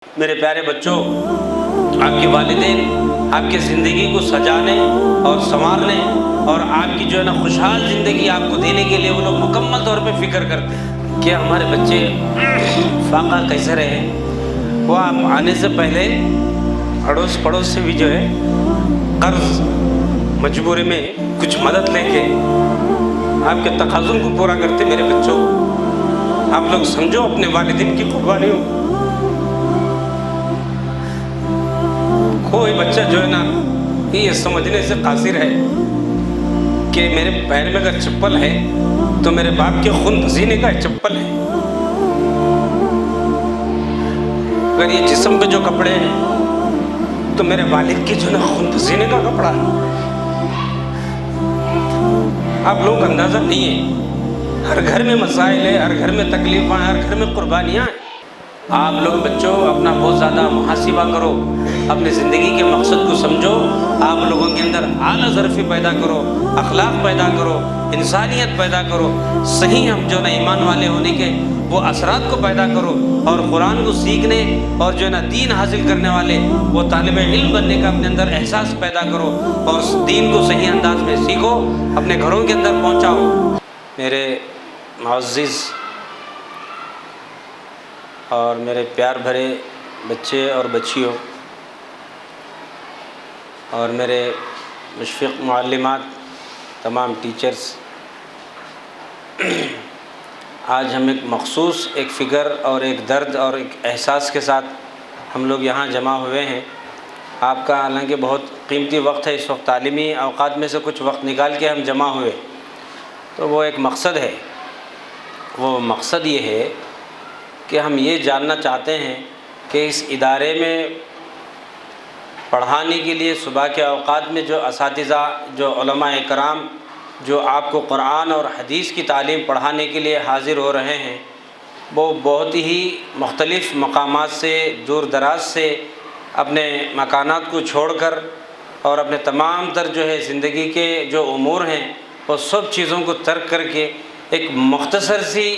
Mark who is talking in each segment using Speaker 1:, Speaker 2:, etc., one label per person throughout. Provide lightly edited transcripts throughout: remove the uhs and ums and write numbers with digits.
Speaker 1: میرے پیارے بچوں، آپ کے والدین آپ کی زندگی کو سجانے اور سنوارنے اور آپ کی جو ہے نا خوشحال زندگی آپ کو دینے کے لیے وہ لوگ مکمل طور پہ فکر کرتے ہیں کہ ہمارے بچے فاقہ کیسے رہے۔ وہ آپ آنے سے پہلے اڑوس پڑوس سے بھی جو ہے قرض مجبوری میں کچھ مدد لے کے آپ کے تقاضوں کو پورا کرتے۔ میرے بچوں، آپ لوگ سمجھو اپنے والدین کی قربانیوں۔ کوئی بچہ جو ہے نا یہ سمجھنے سے قاصر ہے کہ میرے پیر میں اگر چپل ہے تو میرے باپ کے خون پسینے کا چپل ہے، اگر یہ جسم پہ جو کپڑے ہیں تو میرے والد کے جو نا خون پسینے کا کپڑا ہے۔ آپ لوگوں کا اندازہ نہیں ہے، ہر گھر میں مسائل ہے، ہر گھر میں تکلیفیں ہیں، ہر گھر میں قربانیاں ہیں۔ آپ لوگ بچوں اپنا بہت زیادہ محاسبہ کرو، اپنے زندگی کے مقصد کو سمجھو، آپ لوگوں کے اندر اعلیٰ ظرفی پیدا کرو، اخلاق پیدا کرو، انسانیت پیدا کرو، صحیح ہم جو نا ایمان والے ہونے کے وہ اثرات کو پیدا کرو، اور قرآن کو سیکھنے اور جو ہے نا دین حاصل کرنے والے وہ طالب علم بننے کا اپنے اندر احساس پیدا کرو، اور دین کو صحیح انداز میں سیکھو، اپنے گھروں کے اندر پہنچاؤ۔ میرے معزز اور میرے پیار بھرے بچے اور بچیوں، اور میرے مشفق معلمات، تمام ٹیچرز، آج ہم ایک مخصوص ایک فکر اور ایک درد اور ایک احساس کے ساتھ ہم لوگ یہاں جمع ہوئے ہیں۔ آپ کا حالانکہ بہت قیمتی وقت ہے، اس وقت تعلیمی اوقات میں سے کچھ وقت نکال کے ہم جمع ہوئے، تو وہ ایک مقصد ہے۔ وہ مقصد یہ ہے کہ ہم یہ جاننا چاہتے ہیں کہ اس ادارے میں پڑھانے کے لیے صبح کے اوقات میں جو اساتذہ، جو علماء کرام جو آپ کو قرآن اور حدیث کی تعلیم پڑھانے کے لیے حاضر ہو رہے ہیں، وہ بہت ہی مختلف مقامات سے، دور دراز سے اپنے مکانات کو چھوڑ کر اور اپنے تمام تر جو ہے زندگی کے جو امور ہیں وہ سب چیزوں کو ترک کر کے ایک مختصر سی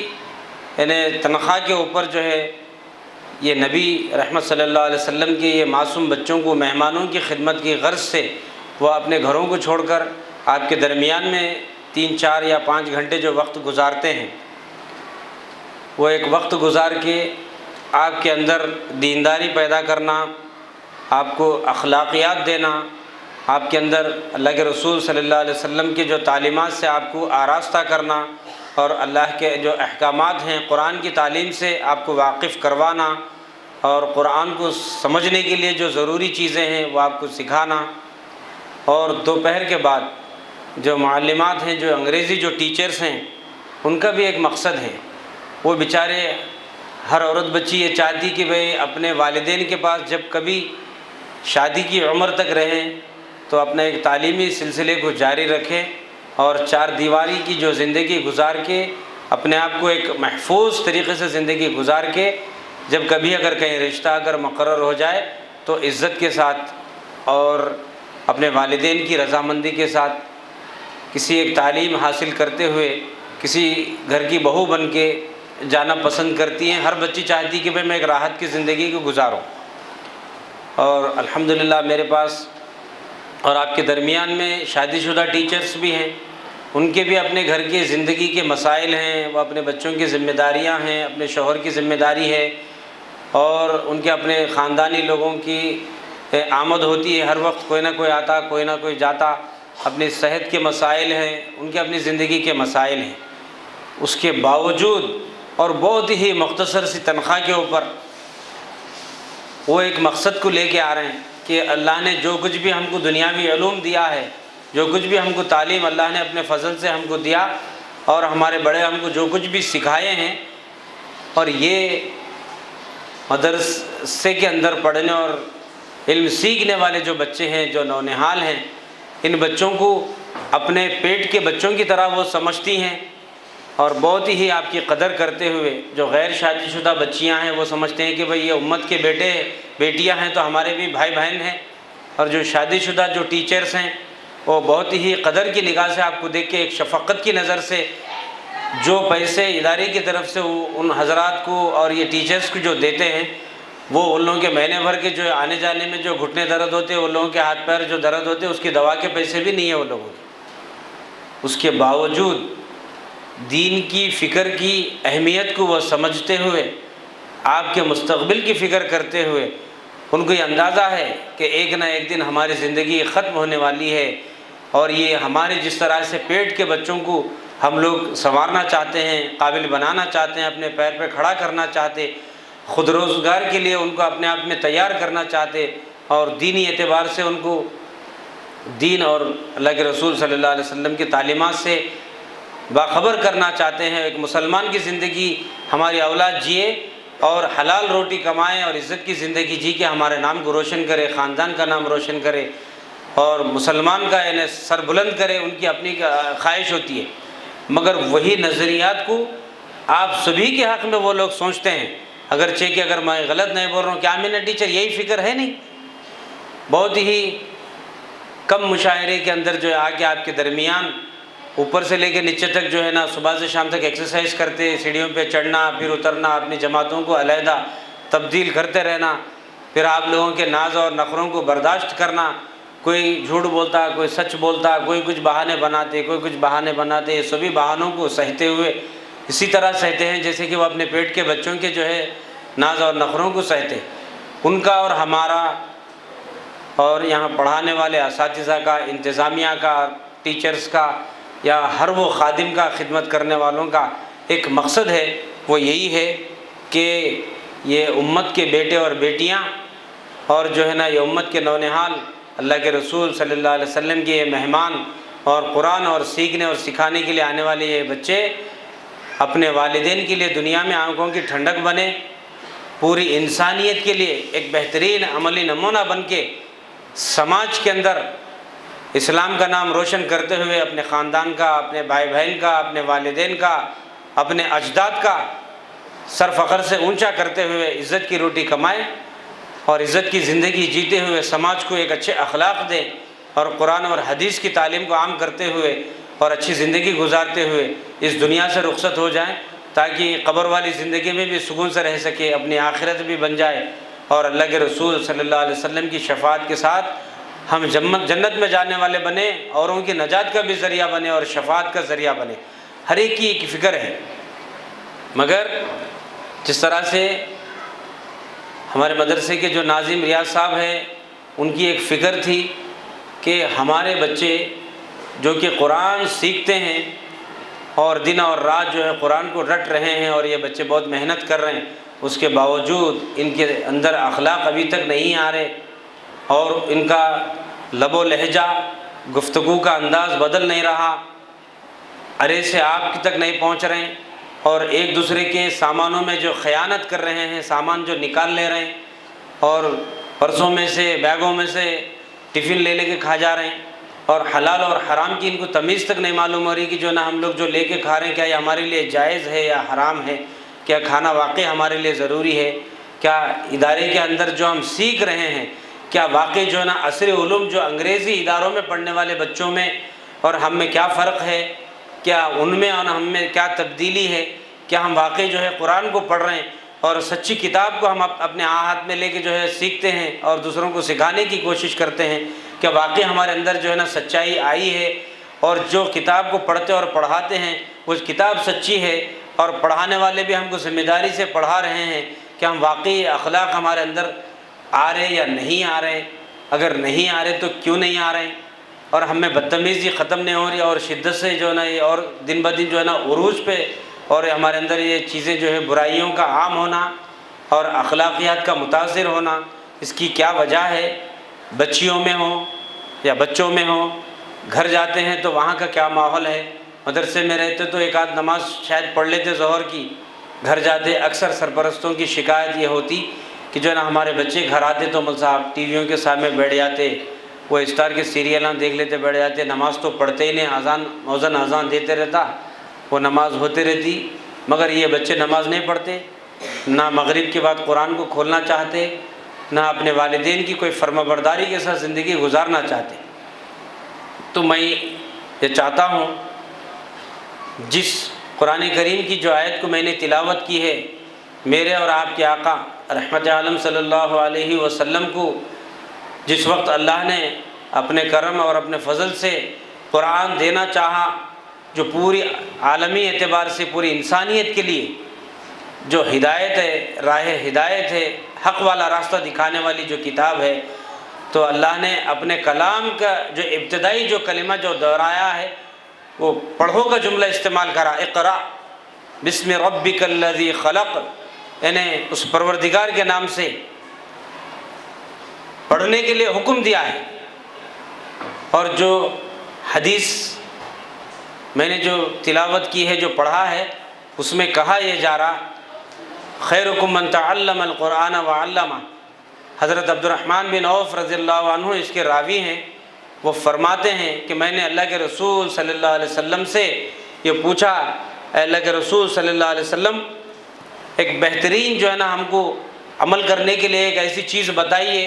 Speaker 1: یعنی تنخواہ کے اوپر جو ہے یہ نبی رحمت صلی اللہ علیہ وسلم کے یہ معصوم بچوں کو مہمانوں کی خدمت کی غرض سے وہ اپنے گھروں کو چھوڑ کر آپ کے درمیان میں 3، 4 یا 5 گھنٹے جو وقت گزارتے ہیں، وہ ایک وقت گزار کے آپ کے اندر دینداری پیدا کرنا، آپ کو اخلاقیات دینا، آپ کے اندر اللہ کے رسول صلی اللہ علیہ وسلم کے جو تعلیمات سے آپ کو آراستہ کرنا، اور اللہ کے جو احکامات ہیں قرآن کی تعلیم سے آپ کو واقف کروانا، اور قرآن کو سمجھنے کے لیے جو ضروری چیزیں ہیں وہ آپ کو سکھانا۔ اور دوپہر کے بعد جو معلمات ہیں، جو انگریزی جو ٹیچرز ہیں، ان کا بھی ایک مقصد ہے۔ وہ بیچارے ہر عورت بچی یہ چاہتی کہ بھئی اپنے والدین کے پاس جب کبھی شادی کی عمر تک رہیں تو اپنا ایک تعلیمی سلسلے کو جاری رکھیں، اور 4 دیواری کی جو زندگی گزار کے اپنے آپ کو ایک محفوظ طریقے سے زندگی گزار کے جب کبھی اگر کہیں رشتہ اگر مقرر ہو جائے تو عزت کے ساتھ اور اپنے والدین کی رضامندی کے ساتھ کسی ایک تعلیم حاصل کرتے ہوئے کسی گھر کی بہو بن کے جانا پسند کرتی ہیں۔ ہر بچی چاہتی کہ بھئی میں ایک راحت کی زندگی کو گزاروں، اور الحمدللہ میرے پاس اور آپ کے درمیان میں شادی شدہ ٹیچرز بھی ہیں، ان کے بھی اپنے گھر کی زندگی کے مسائل ہیں، وہ اپنے بچوں کی ذمہ داریاں ہیں، اپنے شوہر کی ذمہ داری ہے، اور ان کے اپنے خاندانی لوگوں کی آمد ہوتی ہے، ہر وقت کوئی نہ کوئی آتا کوئی نہ کوئی جاتا، اپنی صحت کے مسائل ہیں، ان کے اپنی زندگی کے مسائل ہیں۔ اس کے باوجود اور بہت ہی مختصر سی تنخواہ کے اوپر وہ ایک مقصد کو لے کے آ رہے ہیں کہ اللہ نے جو کچھ بھی ہم کو دنیاوی علوم دیا ہے، جو کچھ بھی ہم کو تعلیم اللہ نے اپنے فضل سے ہم کو دیا، اور ہمارے بڑے ہم کو جو کچھ بھی سکھائے ہیں، اور یہ مدرسے کے اندر پڑھنے اور علم سیکھنے والے جو بچے ہیں، جو نونہال ہیں، ان بچوں کو اپنے پیٹ کے بچوں کی طرح وہ سمجھتی ہیں، اور بہت ہی آپ کی قدر کرتے ہوئے جو غیر شادی شدہ بچیاں ہیں وہ سمجھتے ہیں کہ بھئی یہ امت کے بیٹے بیٹیاں ہیں تو ہمارے بھی بھائی بہن ہیں، اور جو شادی شدہ جو ٹیچرز ہیں وہ بہت ہی قدر کی نگاہ سے آپ کو دیکھ کے ایک شفقت کی نظر سے جو پیسے ادارے کی طرف سے ان حضرات کو اور یہ ٹیچرز کو جو دیتے ہیں وہ ان لوگوں کے مہینے بھر کے جو آنے جانے میں جو گھٹنے درد ہوتے ہیں، ان لوگوں کے ہاتھ پیر جو درد ہوتے ہیں، اس کی دوا کے پیسے بھی نہیں ہیں وہ لوگوں کے۔ اس کے باوجود دین کی فکر کی اہمیت کو وہ سمجھتے ہوئے، آپ کے مستقبل کی فکر کرتے ہوئے، ان کو یہ اندازہ ہے کہ ایک نہ ایک دن ہماری زندگی ختم ہونے والی ہے، اور یہ ہمارے جس طرح سے پیٹ کے بچوں کو ہم لوگ سنوارنا چاہتے ہیں، قابل بنانا چاہتے ہیں، اپنے پیر پہ کھڑا کرنا چاہتے، خود روزگار کے لیے ان کو اپنے آپ میں تیار کرنا چاہتے، اور دینی اعتبار سے ان کو دین اور اللہ کے رسول صلی اللہ علیہ وسلم کی تعلیمات سے باخبر کرنا چاہتے ہیں، ایک مسلمان کی زندگی ہماری اولاد جیے اور حلال روٹی کمائے اور عزت کی زندگی جی کے ہمارے نام کو روشن کرے، خاندان کا نام روشن کرے، اور مسلمان کا یعنی سر بلند کرے، ان کی اپنی خواہش ہوتی ہے۔ مگر وہی نظریات کو آپ سبھی کے حق میں وہ لوگ سوچتے ہیں، اگرچہ کہ اگر میں غلط نہیں بول رہا ہوں، کیا میرا ٹیچر یہی فکر ہے نہیں؟ بہت ہی کم مشاعرے کے اندر جو ہے آ کے آپ کے درمیان اوپر سے لے کے نیچے تک جو ہے نا صبح سے شام تک ایکسرسائز کرتے، سیڑھیوں پہ چڑھنا پھر اترنا، اپنی جماعتوں کو علیحدہ تبدیل کرتے رہنا، پھر آپ لوگوں کے ناز اور نخروں کو برداشت کرنا، کوئی جھوٹ بولتا، کوئی سچ بولتا، کوئی کچھ بہانے بناتے، کوئی کچھ بہانے بناتے، یہ سبھی بہانوں کو سہتے ہوئے اسی طرح سہتے ہیں جیسے کہ وہ اپنے پیٹ کے بچوں کے جو ہے ناز اور نخروں کو سہتے۔ ان کا اور ہمارا اور یہاں پڑھانے والے اساتذہ کا، انتظامیہ کا، ٹیچرز کا، یا ہر وہ خادم کا، خدمت کرنے والوں کا ایک مقصد ہے، وہ یہی ہے کہ یہ امت کے بیٹے اور بیٹیاں اور جو ہے نا یہ امت کے نونہال، اللہ کے رسول صلی اللہ علیہ وسلم کے یہ مہمان اور قرآن اور سیکھنے اور سکھانے کے لیے آنے والے یہ بچے اپنے والدین کے لیے دنیا میں آنکھوں کی ٹھنڈک بنے، پوری انسانیت کے لیے ایک بہترین عملی نمونہ بن کے سماج کے اندر اسلام کا نام روشن کرتے ہوئے اپنے خاندان کا، اپنے بھائی بہن کا، اپنے والدین کا، اپنے اجداد کا سر فخر سے اونچا کرتے ہوئے عزت کی روٹی کمائے اور عزت کی زندگی جیتے ہوئے سماج کو ایک اچھے اخلاق دیں، اور قرآن اور حدیث کی تعلیم کو عام کرتے ہوئے اور اچھی زندگی گزارتے ہوئے اس دنیا سے رخصت ہو جائیں، تاکہ قبر والی زندگی میں بھی سکون سے رہ سکے، اپنی آخرت بھی بن جائے، اور اللہ کے رسول صلی اللہ علیہ وسلم کی شفاعت کے ساتھ ہم جنت میں جانے والے بنے، اوروں کی نجات کا بھی ذریعہ بنے اور شفاعت کا ذریعہ بنے۔ ہر ایک کی ایک فکر ہے، مگر جس طرح سے ہمارے مدرسے کے جو ناظم ریاض صاحب ہیں، ان کی ایک فکر تھی کہ ہمارے بچے جو کہ قرآن سیکھتے ہیں اور دن اور رات جو ہے قرآن کو رٹ رہے ہیں، اور یہ بچے بہت محنت کر رہے ہیں، اس کے باوجود ان کے اندر اخلاق ابھی تک نہیں آ رہے، اور ان کا لب و لہجہ، گفتگو کا انداز بدل نہیں رہا، ارے سے آپ تک نہیں پہنچ رہے ہیں، اور ایک دوسرے کے سامانوں میں جو خیانت کر رہے ہیں، سامان جو نکال لے رہے ہیں، اور پرسوں میں سے، بیگوں میں سے ٹفن لے کے کھا جا رہے ہیں، اور حلال اور حرام کی ان کو تمیز تک نہیں معلوم ہو رہی کہ جو نا ہم لوگ جو لے کے کھا رہے ہیں کیا یہ ہمارے لیے جائز ہے یا حرام ہے، کیا کھانا واقعی ہمارے لیے ضروری ہے، کیا ادارے کے اندر جو ہم سیکھ رہے ہیں کیا واقعی جو ہے نا عصر علوم جو انگریزی اداروں میں پڑھنے والے بچوں میں اور ہم میں کیا فرق ہے، کیا ان میں اور ہم میں کیا تبدیلی ہے، کیا ہم واقعی جو ہے قرآن کو پڑھ رہے ہیں اور سچی کتاب کو ہم اپنے ہاتھ میں لے کے جو ہے سیکھتے ہیں اور دوسروں کو سکھانے کی کوشش کرتے ہیں، کیا واقعی ہمارے اندر جو ہے نا سچائی آئی ہے، اور جو کتاب کو پڑھتے اور پڑھاتے ہیں وہ کتاب سچی ہے، اور پڑھانے والے بھی ہم کو ذمہ داری سے پڑھا رہے ہیں، کہ ہم واقعی اخلاق ہمارے اندر آ رہے یا نہیں آ رہے، اگر نہیں آ رہے تو کیوں نہیں آ رہے، اور ہم میں بدتمیزی ختم نہیں ہو رہی، اور شدت سے جو ہے نا یہ اور دن بدن جو ہے نا عروج پہ، اور ہمارے اندر یہ چیزیں جو ہے برائیوں کا عام ہونا اور اخلاقیات کا متاثر ہونا، اس کی کیا وجہ ہے؟ بچیوں میں ہوں یا بچوں میں ہوں، گھر جاتے ہیں تو وہاں کا کیا ماحول ہے، مدرسے میں رہتے تو ایک آدھ نماز شاید پڑھ لیتے ظہر کی، گھر جاتے اکثر سرپرستوں کی شکایت یہ ہوتی کہ جو ہے نا ہمارے بچے گھر آتے تو مول صاحب ٹی ویوں کے سامنے بیٹھ جاتے، وہ اسٹار کے سیریلاں دیکھ لیتے بیٹھ جاتے، نماز تو پڑھتے ہی نہیں، اذان موذن اذان دیتے رہتا، وہ نماز ہوتے رہتی، مگر یہ بچے نماز نہیں پڑھتے، نہ مغرب کے بعد قرآن کو کھولنا چاہتے، نہ اپنے والدین کی کوئی فرما برداری کے ساتھ زندگی گزارنا چاہتے۔ تو میں یہ چاہتا ہوں جس قرآن کریم کی جو آیت کو میں نے تلاوت کی ہے، میرے اور آپ کے آقا رحمت عالم صلی اللہ علیہ وسلم کو جس وقت اللہ نے اپنے کرم اور اپنے فضل سے قرآن دینا چاہا، جو پوری عالمی اعتبار سے پوری انسانیت کے لیے جو ہدایت ہے، راہ ہدایت ہے، حق والا راستہ دکھانے والی جو کتاب ہے، تو اللہ نے اپنے کلام کا جو ابتدائی جو کلمہ جو دہرایا ہے وہ پڑھو کا جملہ استعمال کرا، اقرا بسم ربک الذی خلق، یعنی اس پروردگار کے نام سے پڑھنے کے لیے حکم دیا ہے۔ اور جو حدیث میں نے جو تلاوت کی ہے، جو پڑھا ہے، اس میں کہا یہ جا رہا خیرکم من تعلم القرآن وعلمہ۔ حضرت عبد الرحمن بن عوف رضی اللہ عنہ اس کے راوی ہیں، وہ فرماتے ہیں کہ میں نے اللہ کے رسول صلی اللہ علیہ وسلم سے یہ پوچھا، اے اللہ کے رسول صلی اللہ علیہ وسلم، ایک بہترین جو ہے نا ہم کو عمل کرنے کے لیے ایک ایسی چیز بتائیے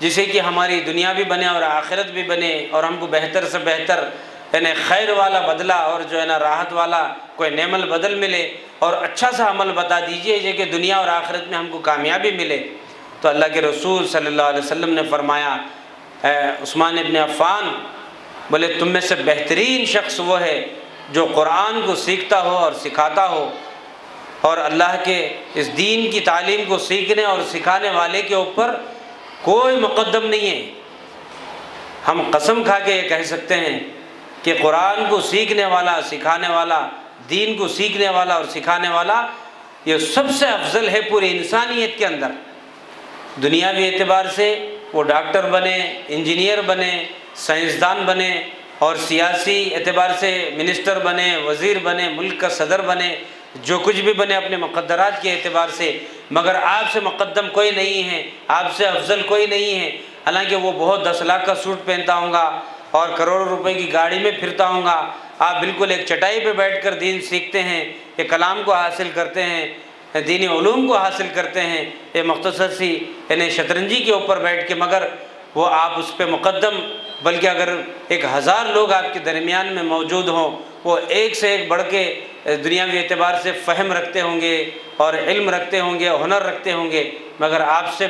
Speaker 1: جسے کہ ہماری دنیا بھی بنے اور آخرت بھی بنے، اور ہم کو بہتر سے بہتر یعنی خیر والا بدلہ اور جو ہے نا راحت والا کوئی نعم البدل ملے، اور اچھا سا عمل بتا دیجئے جو کہ دنیا اور آخرت میں ہم کو کامیابی ملے۔ تو اللہ کے رسول صلی اللہ علیہ وسلم نے فرمایا، اے عثمان ابن عفان، بولے تم میں سے بہترین شخص وہ ہے جو قرآن کو سیکھتا ہو اور سکھاتا ہو، اور اللہ کے اس دین کی تعلیم کو سیکھنے اور سکھانے والے کے اوپر کوئی مقدم نہیں ہے۔ ہم قسم کھا کے یہ کہہ سکتے ہیں کہ قرآن کو سیکھنے والا، سکھانے والا، دین کو سیکھنے والا اور سکھانے والا یہ سب سے افضل ہے پوری انسانیت کے اندر۔ دنیاوی اعتبار سے وہ ڈاکٹر بنے، انجینئر بنے، سائنسدان بنے، اور سیاسی اعتبار سے منسٹر بنے، وزیر بنے، ملک کا صدر بنے، جو کچھ بھی بنے اپنے مقدرات کے اعتبار سے، مگر آپ سے مقدم کوئی نہیں ہے، آپ سے افضل کوئی نہیں ہے۔ حالانکہ وہ بہت 10 لاکھ کا سوٹ پہنتا ہوں گا اور کروڑوں روپے کی گاڑی میں پھرتا ہوں گا، آپ بالکل ایک چٹائی پہ بیٹھ کر دین سیکھتے ہیں، یہ کلام کو حاصل کرتے ہیں، دینی علوم کو حاصل کرتے ہیں، یہ مختصر سی یعنی شطرنجی کے اوپر بیٹھ کے، مگر وہ آپ اس پہ مقدم، بلکہ اگر 1000 لوگ آپ کے درمیان میں موجود ہوں، وہ ایک سے ایک بڑھ کے دنیاوی اعتبار سے فہم رکھتے ہوں گے اور علم رکھتے ہوں گے، ہنر رکھتے ہوں گے، مگر آپ سے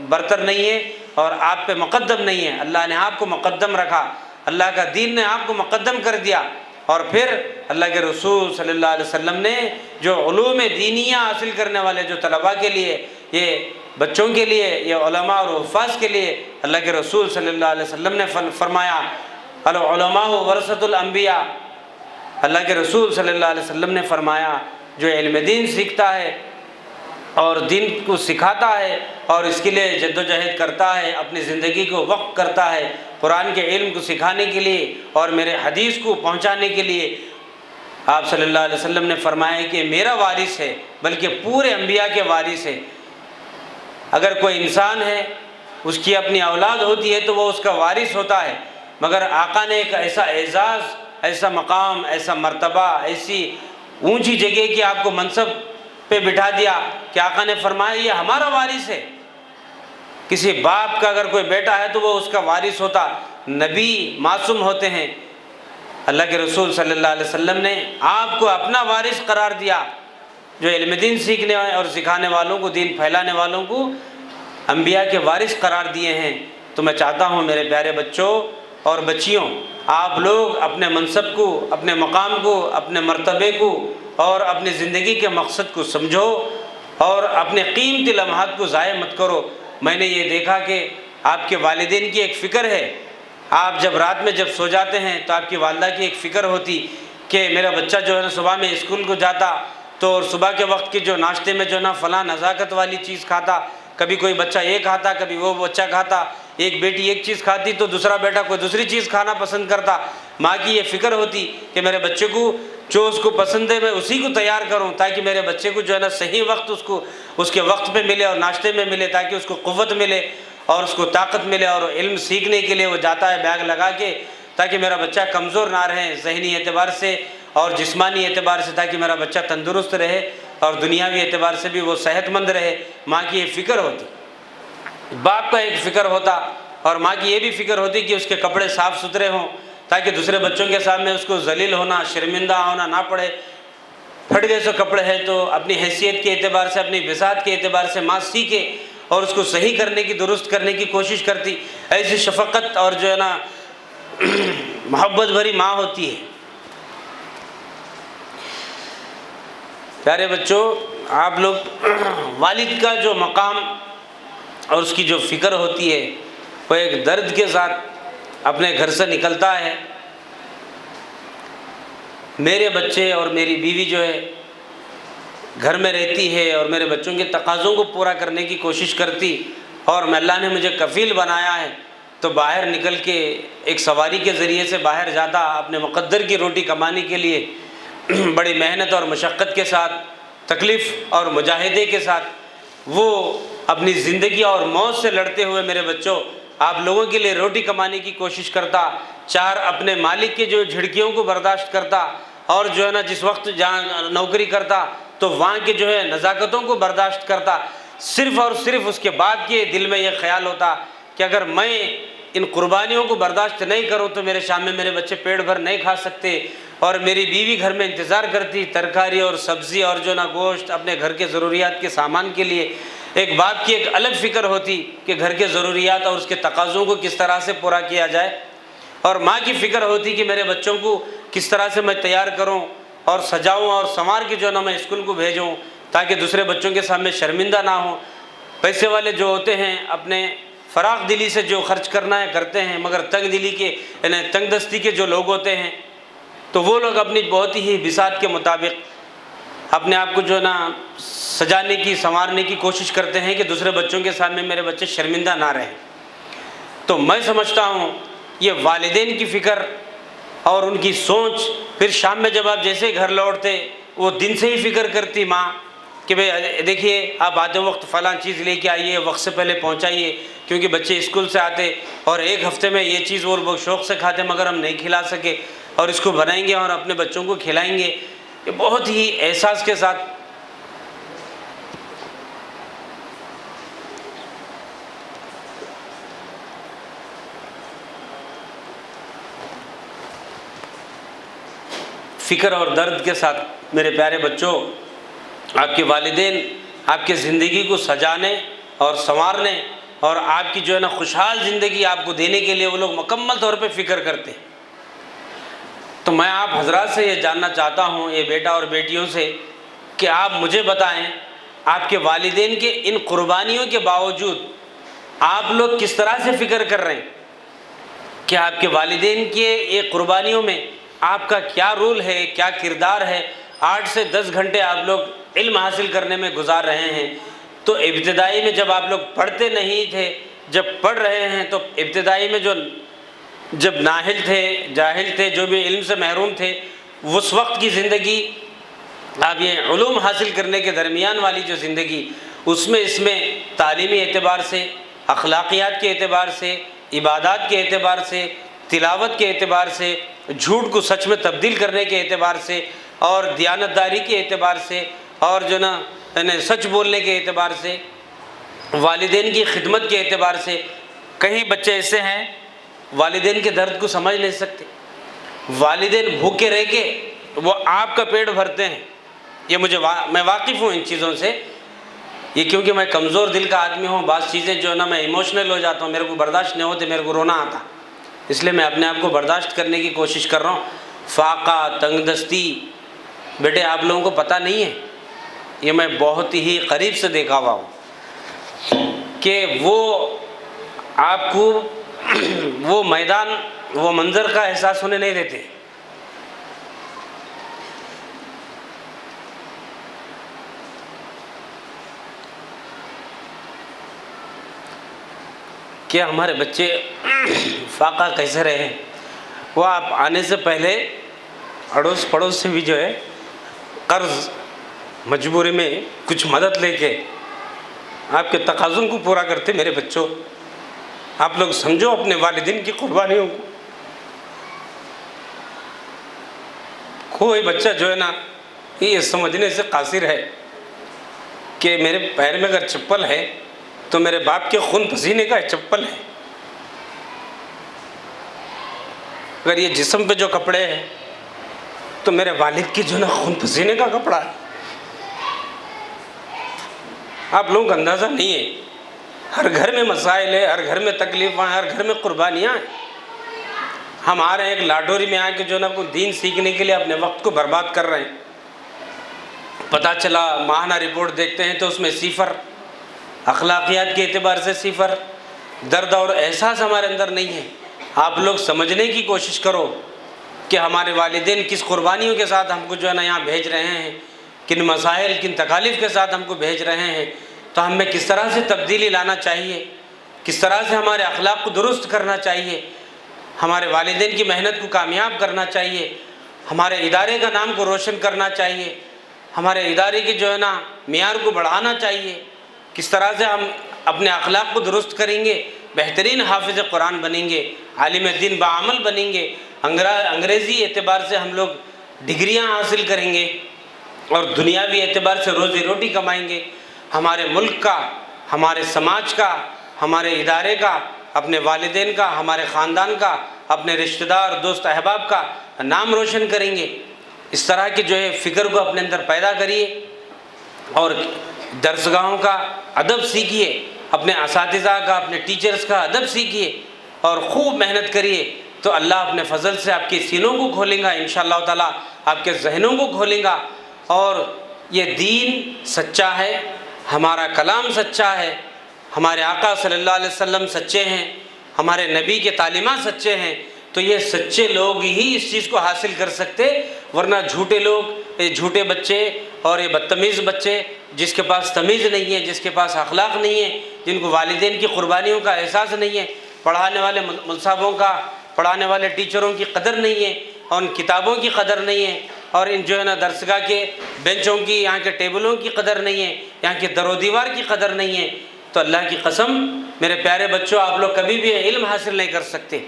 Speaker 1: برتر نہیں ہے اور آپ پہ مقدم نہیں ہے۔ اللہ نے آپ کو مقدم رکھا، اللہ کا دین نے آپ کو مقدم کر دیا، اور پھر اللہ کے رسول صلی اللہ علیہ وسلم نے جو علوم دینیہ حاصل کرنے والے جو طلباء کے لیے، یہ بچوں کے لیے، یہ علماء اور حفاظ کے لیے اللہ کے رسول صلی اللہ علیہ وسلم نے فرمایا العلماء ورثۃ الانبیاء۔ اللہ کے رسول صلی اللہ علیہ وسلم نے فرمایا جو علم دین سیکھتا ہے اور دین کو سکھاتا ہے اور اس کے لیے جد و جہد کرتا ہے، اپنی زندگی کو وقف کرتا ہے قرآن کے علم کو سکھانے کے لیے اور میرے حدیث کو پہنچانے کے لیے، آپ صلی اللہ علیہ وسلم نے فرمایا کہ میرا وارث ہے، بلکہ پورے انبیاء کے وارث ہے۔ اگر کوئی انسان ہے، اس کی اپنی اولاد ہوتی ہے تو وہ اس کا وارث ہوتا ہے، مگر آقا نے ایک ایسا اعزاز، ایسا مقام، ایسا مرتبہ، ایسی اونچی جگہ کی آپ کو منصب پہ بٹھا دیا کہ آقا نے فرمایا یہ ہمارا وارث ہے۔ کسی باپ کا اگر کوئی بیٹا ہے تو وہ اس کا وارث ہوتا، نبی معصوم ہوتے ہیں، اللہ کے رسول صلی اللہ علیہ وسلم نے آپ کو اپنا وارث قرار دیا، جو علم دین سیکھنے اور سکھانے والوں کو، دین پھیلانے والوں کو انبیاء کے وارث قرار دیے ہیں۔ تو میں چاہتا ہوں میرے پیارے بچوں اور بچیوں، آپ لوگ اپنے منصب کو، اپنے مقام کو، اپنے مرتبے کو اور اپنی زندگی کے مقصد کو سمجھو اور اپنے قیمتی لمحات کو ضائع مت کرو۔ میں نے یہ دیکھا کہ آپ کے والدین کی ایک فکر ہے، آپ جب رات میں جب سو جاتے ہیں تو آپ کی والدہ کی ایک فکر ہوتی کہ میرا بچہ جو ہے نا صبح میں اسکول کو جاتا تو اور صبح کے وقت کی جو ناشتے میں جو نا فلاں نزاکت والی چیز کھاتا، کبھی کوئی بچہ یہ کھاتا، کبھی وہ بچہ کھاتا، ایک بیٹی ایک چیز کھاتی تو دوسرا بیٹا کوئی دوسری چیز کھانا پسند کرتا۔ ماں کی یہ فکر ہوتی کہ میرے بچے کو جو اس کو پسند ہے میں اسی کو تیار کروں تاکہ میرے بچے کو جو ہے نا صحیح وقت اس کے وقت پہ ملے اور ناشتے میں ملے، تاکہ اس کو قوت ملے اور اس کو طاقت ملے اور علم سیکھنے کے لیے وہ جاتا ہے بیگ لگا کے، تاکہ میرا بچہ کمزور نہ رہے ذہنی اعتبار سے اور جسمانی اعتبار سے، تاکہ میرا بچہ تندرست رہے اور دنیاوی اعتبار سے بھی وہ صحت مند رہے۔ ماں کی یہ فکر ہوتی، باپ کا ایک فکر ہوتا، اور ماں کی یہ بھی فکر ہوتی کہ اس کے کپڑے صاف ستھرے ہوں تاکہ دوسرے بچوں کے سامنے اس کو ذلیل ہونا، شرمندہ ہونا نہ پڑے۔ پھٹ گئے سو کپڑے ہیں تو اپنی حیثیت کے اعتبار سے، اپنی بساط کے اعتبار سے ماں سیکھے اور اس کو صحیح کرنے کی، درست کرنے کی کوشش کرتی. ایسی شفقت اور جو ہے نا محبت بھری ماں ہوتی ہے. پیارے بچوں، آپ لوگ والد کا جو مقام اور اس کی جو فکر ہوتی ہے وہ ایک درد کے ساتھ اپنے گھر سے نکلتا ہے. میرے بچے اور میری بیوی جو ہے گھر میں رہتی ہے اور میرے بچوں کے تقاضوں کو پورا کرنے کی کوشش کرتی، اور میں اللہ نے مجھے کفیل بنایا ہے تو باہر نکل کے ایک سواری کے ذریعے سے باہر جاتا اپنے مقدر کی روٹی کمانے کے لیے، بڑی محنت اور مشقت کے ساتھ، تکلیف اور مجاہدے کے ساتھ وہ اپنی زندگی اور موت سے لڑتے ہوئے میرے بچوں آپ لوگوں کے لیے روٹی کمانے کی کوشش کرتا، چار اپنے مالک کے جو جھڑکیوں کو برداشت کرتا، اور جو ہے نا جس وقت جہاں نوکری کرتا تو وہاں کے جو ہے نزاکتوں کو برداشت کرتا. صرف اور صرف اس کے بعد کے دل میں یہ خیال ہوتا کہ اگر میں ان قربانیوں کو برداشت نہیں کروں تو میرے شام میں میرے بچے پیٹ بھر نہیں کھا سکتے. اور میری بیوی گھر میں انتظار کرتی ترکاری اور سبزی اور جو نا گوشت اپنے گھر کے ضروریات کے سامان کے لیے. ایک باپ کی ایک الگ فکر ہوتی کہ گھر کے ضروریات اور اس کے تقاضوں کو کس طرح سے پورا کیا جائے، اور ماں کی فکر ہوتی کہ میرے بچوں کو کس طرح سے میں تیار کروں اور سجاؤں اور سنوار کے جو ہے نا میں اسکول کو بھیجوں تاکہ دوسرے بچوں کے سامنے شرمندہ نہ ہوں. پیسے والے جو ہوتے ہیں اپنے فراغ دلی سے جو خرچ کرنا ہے کرتے ہیں، مگر تنگ دلی کے یعنی تنگ دستی کے جو لوگ ہوتے ہیں تو وہ لوگ اپنی بہت ہی بساط کے مطابق اپنے آپ کو جو ہے نا سجانے کی، سنوارنے کی کوشش کرتے ہیں کہ دوسرے بچوں کے سامنے میرے بچے شرمندہ نہ رہیں. تو میں سمجھتا ہوں یہ والدین کی فکر اور ان کی سوچ. پھر شام میں جب آپ جیسے گھر لوٹتے وہ دن سے ہی فکر کرتی ماں کہ بھئی دیکھیے آپ آتے وقت فلاں چیز لے کے آئیے، وقت سے پہلے پہنچائیے، کیونکہ بچے اسکول سے آتے اور ایک ہفتے میں یہ چیز وہ بہت شوق سے کھاتے مگر ہم نہیں کھلا سکے، اور اس کو بنائیں گے اور اپنے بچوں کو کھلائیں گے. یہ بہت ہی احساس کے ساتھ فکر اور درد کے ساتھ میرے پیارے بچوں آپ کے والدین آپ کے زندگی کو سجانے اور سنوارنے اور آپ کی جو ہے نا خوشحال زندگی آپ کو دینے کے لیے وہ لوگ مکمل طور پہ فکر کرتے ہیں. تو میں آپ حضرات سے یہ جاننا چاہتا ہوں، یہ بیٹا اور بیٹیوں سے، کہ آپ مجھے بتائیں آپ کے والدین کے ان قربانیوں کے باوجود آپ لوگ کس طرح سے فکر کر رہے ہیں کہ آپ کے والدین کے یہ قربانیوں میں آپ کا کیا رول ہے، کیا کردار ہے. 8 سے 10 گھنٹے آپ لوگ علم حاصل کرنے میں گزار رہے ہیں. تو ابتدائی میں جب آپ لوگ پڑھتے نہیں تھے، جب پڑھ رہے ہیں تو ابتدائی میں جب نااہل تھے، جاہل تھے، جو بھی علم سے محروم تھے، اس وقت کی زندگی آپ یہ علوم حاصل کرنے کے درمیان والی جو زندگی اس میں تعلیمی اعتبار سے، اخلاقیات کے اعتبار سے، عبادات کے اعتبار سے، تلاوت کے اعتبار سے، جھوٹ کو سچ میں تبدیل کرنے کے اعتبار سے، اور دیانتداری کے اعتبار سے، اور جو نا یعنی سچ بولنے کے اعتبار سے، والدین کی خدمت کے اعتبار سے. کئی بچے ایسے ہیں والدین کے درد کو سمجھ نہیں سکتے. والدین بھوکے رہ کے وہ آپ کا پیٹ بھرتے ہیں. یہ میں واقف ہوں ان چیزوں سے، یہ کیونکہ میں کمزور دل کا آدمی ہوں. بعض چیزیں جو ہے نا میں ایموشنل ہو جاتا ہوں، میرے کو برداشت نہیں ہوتے، میرے کو رونا آتا، اس لیے میں اپنے آپ کو برداشت کرنے کی کوشش کر رہا ہوں. فاقہ، تنگ دستی، بیٹے آپ لوگوں کو پتہ نہیں ہے، یہ میں بہت ہی قریب سے دیکھا ہوا ہوں کہ وہ آپ کو وہ میدان، وہ منظر کا احساس ہونے نہیں دیتے. کہ ہمارے بچے فاقہ کیسے رہے ہیں. وہ آپ آنے سے پہلے اڑوس پڑوس سے بھی جو ہے قرض مجبوری میں کچھ مدد لے کے آپ کے تقاضوں کو پورا کرتے. میرے بچوں آپ لوگ سمجھو اپنے والدین کی قربانیوں کو. کوئی بچہ جو ہے نا یہ سمجھنے سے قاصر ہے کہ میرے پیر میں اگر چپل ہے تو میرے باپ کے خون پسینے کا چپل ہے. اگر یہ جسم پہ جو کپڑے ہیں تو میرے والد کی جو نا خون پسینے کا کپڑا ہے. آپ لوگوں کو اندازہ نہیں ہے، ہر گھر میں مسائل ہے، ہر گھر میں تکلیفیں ہیں، ہر گھر میں قربانیاں ہیں. ہم آ رہے ہیں ایک لاٹوری میں آ کے جو نا کوئی دین سیکھنے کے لیے اپنے وقت کو برباد کر رہے ہیں. پتہ چلا ماہانہ رپورٹ دیکھتے ہیں تو اس میں 0، اخلاقیات کے اعتبار سے 0، درد اور احساس ہمارے اندر نہیں ہے. آپ لوگ سمجھنے کی کوشش کرو کہ ہمارے والدین کس قربانیوں کے ساتھ ہم کو جو ہے نا یہاں بھیج رہے ہیں، کن مسائل کن تکالیف کے ساتھ ہم کو بھیج رہے ہیں. تو ہم میں کس طرح سے تبدیلی لانا چاہیے، کس طرح سے ہمارے اخلاق کو درست کرنا چاہیے، ہمارے والدین کی محنت کو کامیاب کرنا چاہیے، ہمارے ادارے کا نام کو روشن کرنا چاہیے، ہمارے ادارے کی جو ہے نا معیار کو بڑھانا چاہیے. کس طرح سے ہم اپنے اخلاق کو درست کریں گے، بہترین حافظ قرآن بنیں گے، عالم دین بعمل بنیں گے، انگریزی اعتبار سے ہم لوگ ڈگریاں حاصل کریں گے اور دنیاوی اعتبار سے روزی روٹی کمائیں گے. ہمارے ملک کا، ہمارے سماج کا، ہمارے ادارے کا، اپنے والدین کا، ہمارے خاندان کا، اپنے رشتہ دار دوست احباب کا نام روشن کریں گے. اس طرح کی جو ہے فکر کو اپنے اندر پیدا کریے اور درسگاہوں کا ادب سیکھیے، اپنے اساتذہ کا، اپنے ٹیچرز کا ادب سیکھیے اور خوب محنت کریے. تو اللہ اپنے فضل سے آپ کے سینوں کو کھولیں گا، انشاءاللہ تعالیٰ آپ کے ذہنوں کو کھولیں گا. اور یہ دین سچا ہے، ہمارا کلام سچا ہے، ہمارے آقا صلی اللہ علیہ وسلم سچے ہیں، ہمارے نبی کے تعلیمات سچے ہیں. تو یہ سچے لوگ ہی اس چیز کو حاصل کر سکتے، ورنہ جھوٹے لوگ، یہ جھوٹے بچے اور یہ بدتمیز بچے جس کے پاس تمیز نہیں ہے، جس کے پاس اخلاق نہیں ہے، جن کو والدین کی قربانیوں کا احساس نہیں ہے، پڑھانے والے ملصابوں کا، پڑھانے والے ٹیچروں کی قدر نہیں ہے، اور ان کتابوں کی قدر نہیں ہے، اور ان جو ہے نا درسگاہ کے بینچوں کی، یہاں کے ٹیبلوں کی قدر نہیں ہے، یہاں کے در و دیوار کی قدر نہیں ہے. تو اللہ کی قسم میرے پیارے بچوں، آپ لوگ کبھی بھی علم حاصل نہیں کر سکتے.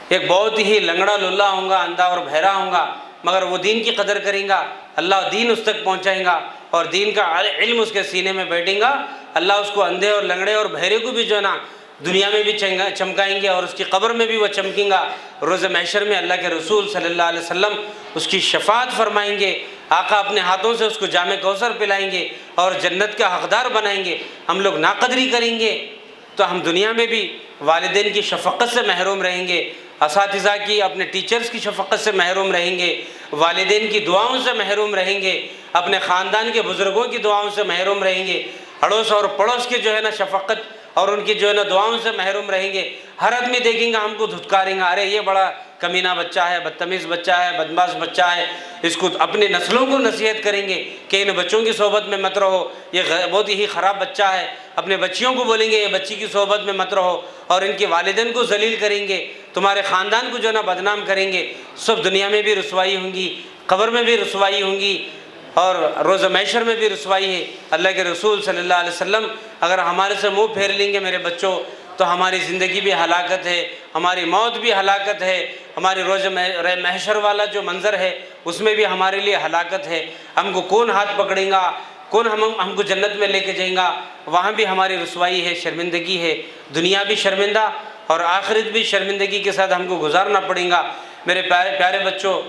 Speaker 1: ایک بہت ہی لنگڑا للا ہوں گا، اندھا اور بہرا ہوں گا، مگر وہ دین کی قدر کریں گا، اللہ دین اس تک پہنچائیں گا اور دین کا علم اس کے سینے میں بیٹھیں گا. اللہ اس کو اندھے اور لنگڑے اور بہرے کو بھی جو ہے نا دنیا میں بھی چمکائیں گے اور اس کی قبر میں بھی وہ چمکیں گا. روز محشر میں اللہ کے رسول صلی اللہ علیہ وسلم اس کی شفاعت فرمائیں گے. آقا اپنے ہاتھوں سے اس کو جام کوثر پلائیں گے اور جنت کا حقدار بنائیں گے. ہم لوگ ناقدری کریں گے تو ہم دنیا میں بھی والدین کی شفقت سے محروم رہیں گے، اساتذہ کی، اپنے ٹیچرز کی شفقت سے محروم رہیں گے، والدین کی دعاؤں سے محروم رہیں گے، اپنے خاندان کے بزرگوں کی دعاؤں سے محروم رہیں گے، اڑوس اور پڑوس کے جو ہے نا شفقت اور ان کی جو ہے نا دعاؤں سے محروم رہیں گے. ہر آدمی دیکھیں گا ہم کو دھتکاریں گا، ارے یہ بڑا کمینہ بچہ ہے، بدتمیز بچہ ہے، بدمعاش بچہ ہے. اس کو اپنی نسلوں کو نصیحت کریں گے کہ ان بچوں کی صحبت میں مت رہو، یہ بہت ہی خراب بچہ ہے. اپنے بچیوں کو بولیں گے یہ بچی کی صحبت میں مت رہو، اور ان کے والدین کو ذلیل کریں گے، تمہارے خاندان کو جو ہے نا بدنام کریں گے. سب دنیا میں بھی رسوائی ہوں گی، قبر میں بھی رسوائی ہوں گی اور روز محشر میں بھی رسوائی ہے. اللہ کے رسول صلی اللہ علیہ وسلم اگر ہمارے سے منہ پھیر لیں گے میرے بچوں تو ہماری زندگی بھی ہلاکت ہے، ہماری موت بھی ہلاکت ہے، ہماری روز محشر والا جو منظر ہے اس میں بھی ہمارے لیے ہلاکت ہے. ہم کو کون ہاتھ پکڑیں گا، کون ہم کو جنت میں لے کے جائیں گا، وہاں بھی ہماری رسوائی ہے، شرمندگی ہے. دنیا بھی شرمندہ اور آخرت بھی شرمندگی کے ساتھ ہم کو گزارنا پڑے گا. میرے پیارے بچوں،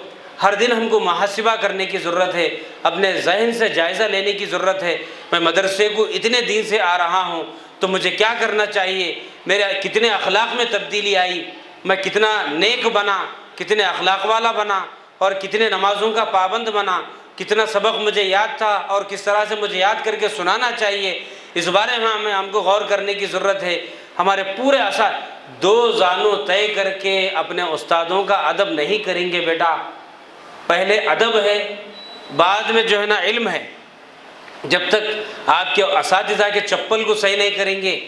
Speaker 1: ہر دن ہم کو محاسبہ کرنے کی ضرورت ہے، اپنے ذہن سے جائزہ لینے کی ضرورت ہے. میں مدرسے کو اتنے دن سے آ رہا ہوں تو مجھے کیا کرنا چاہیے، میرے کتنے اخلاق میں تبدیلی آئی، میں کتنا نیک بنا، کتنے اخلاق والا بنا اور کتنے نمازوں کا پابند بنا، کتنا سبق مجھے یاد تھا اور کس طرح سے مجھے یاد کر کے سنانا چاہیے. اس بارے میں ہم کو غور کرنے کی ضرورت ہے. ہمارے پورے دو زانوں طے کر کے اپنے استادوں کا ادب نہیں کریں گے بیٹا. پہلے ادب ہے، بعد میں جو ہے نا علم ہے. جب تک آپ کے اساتذہ کے چپل کو صحیح نہیں کریں گے،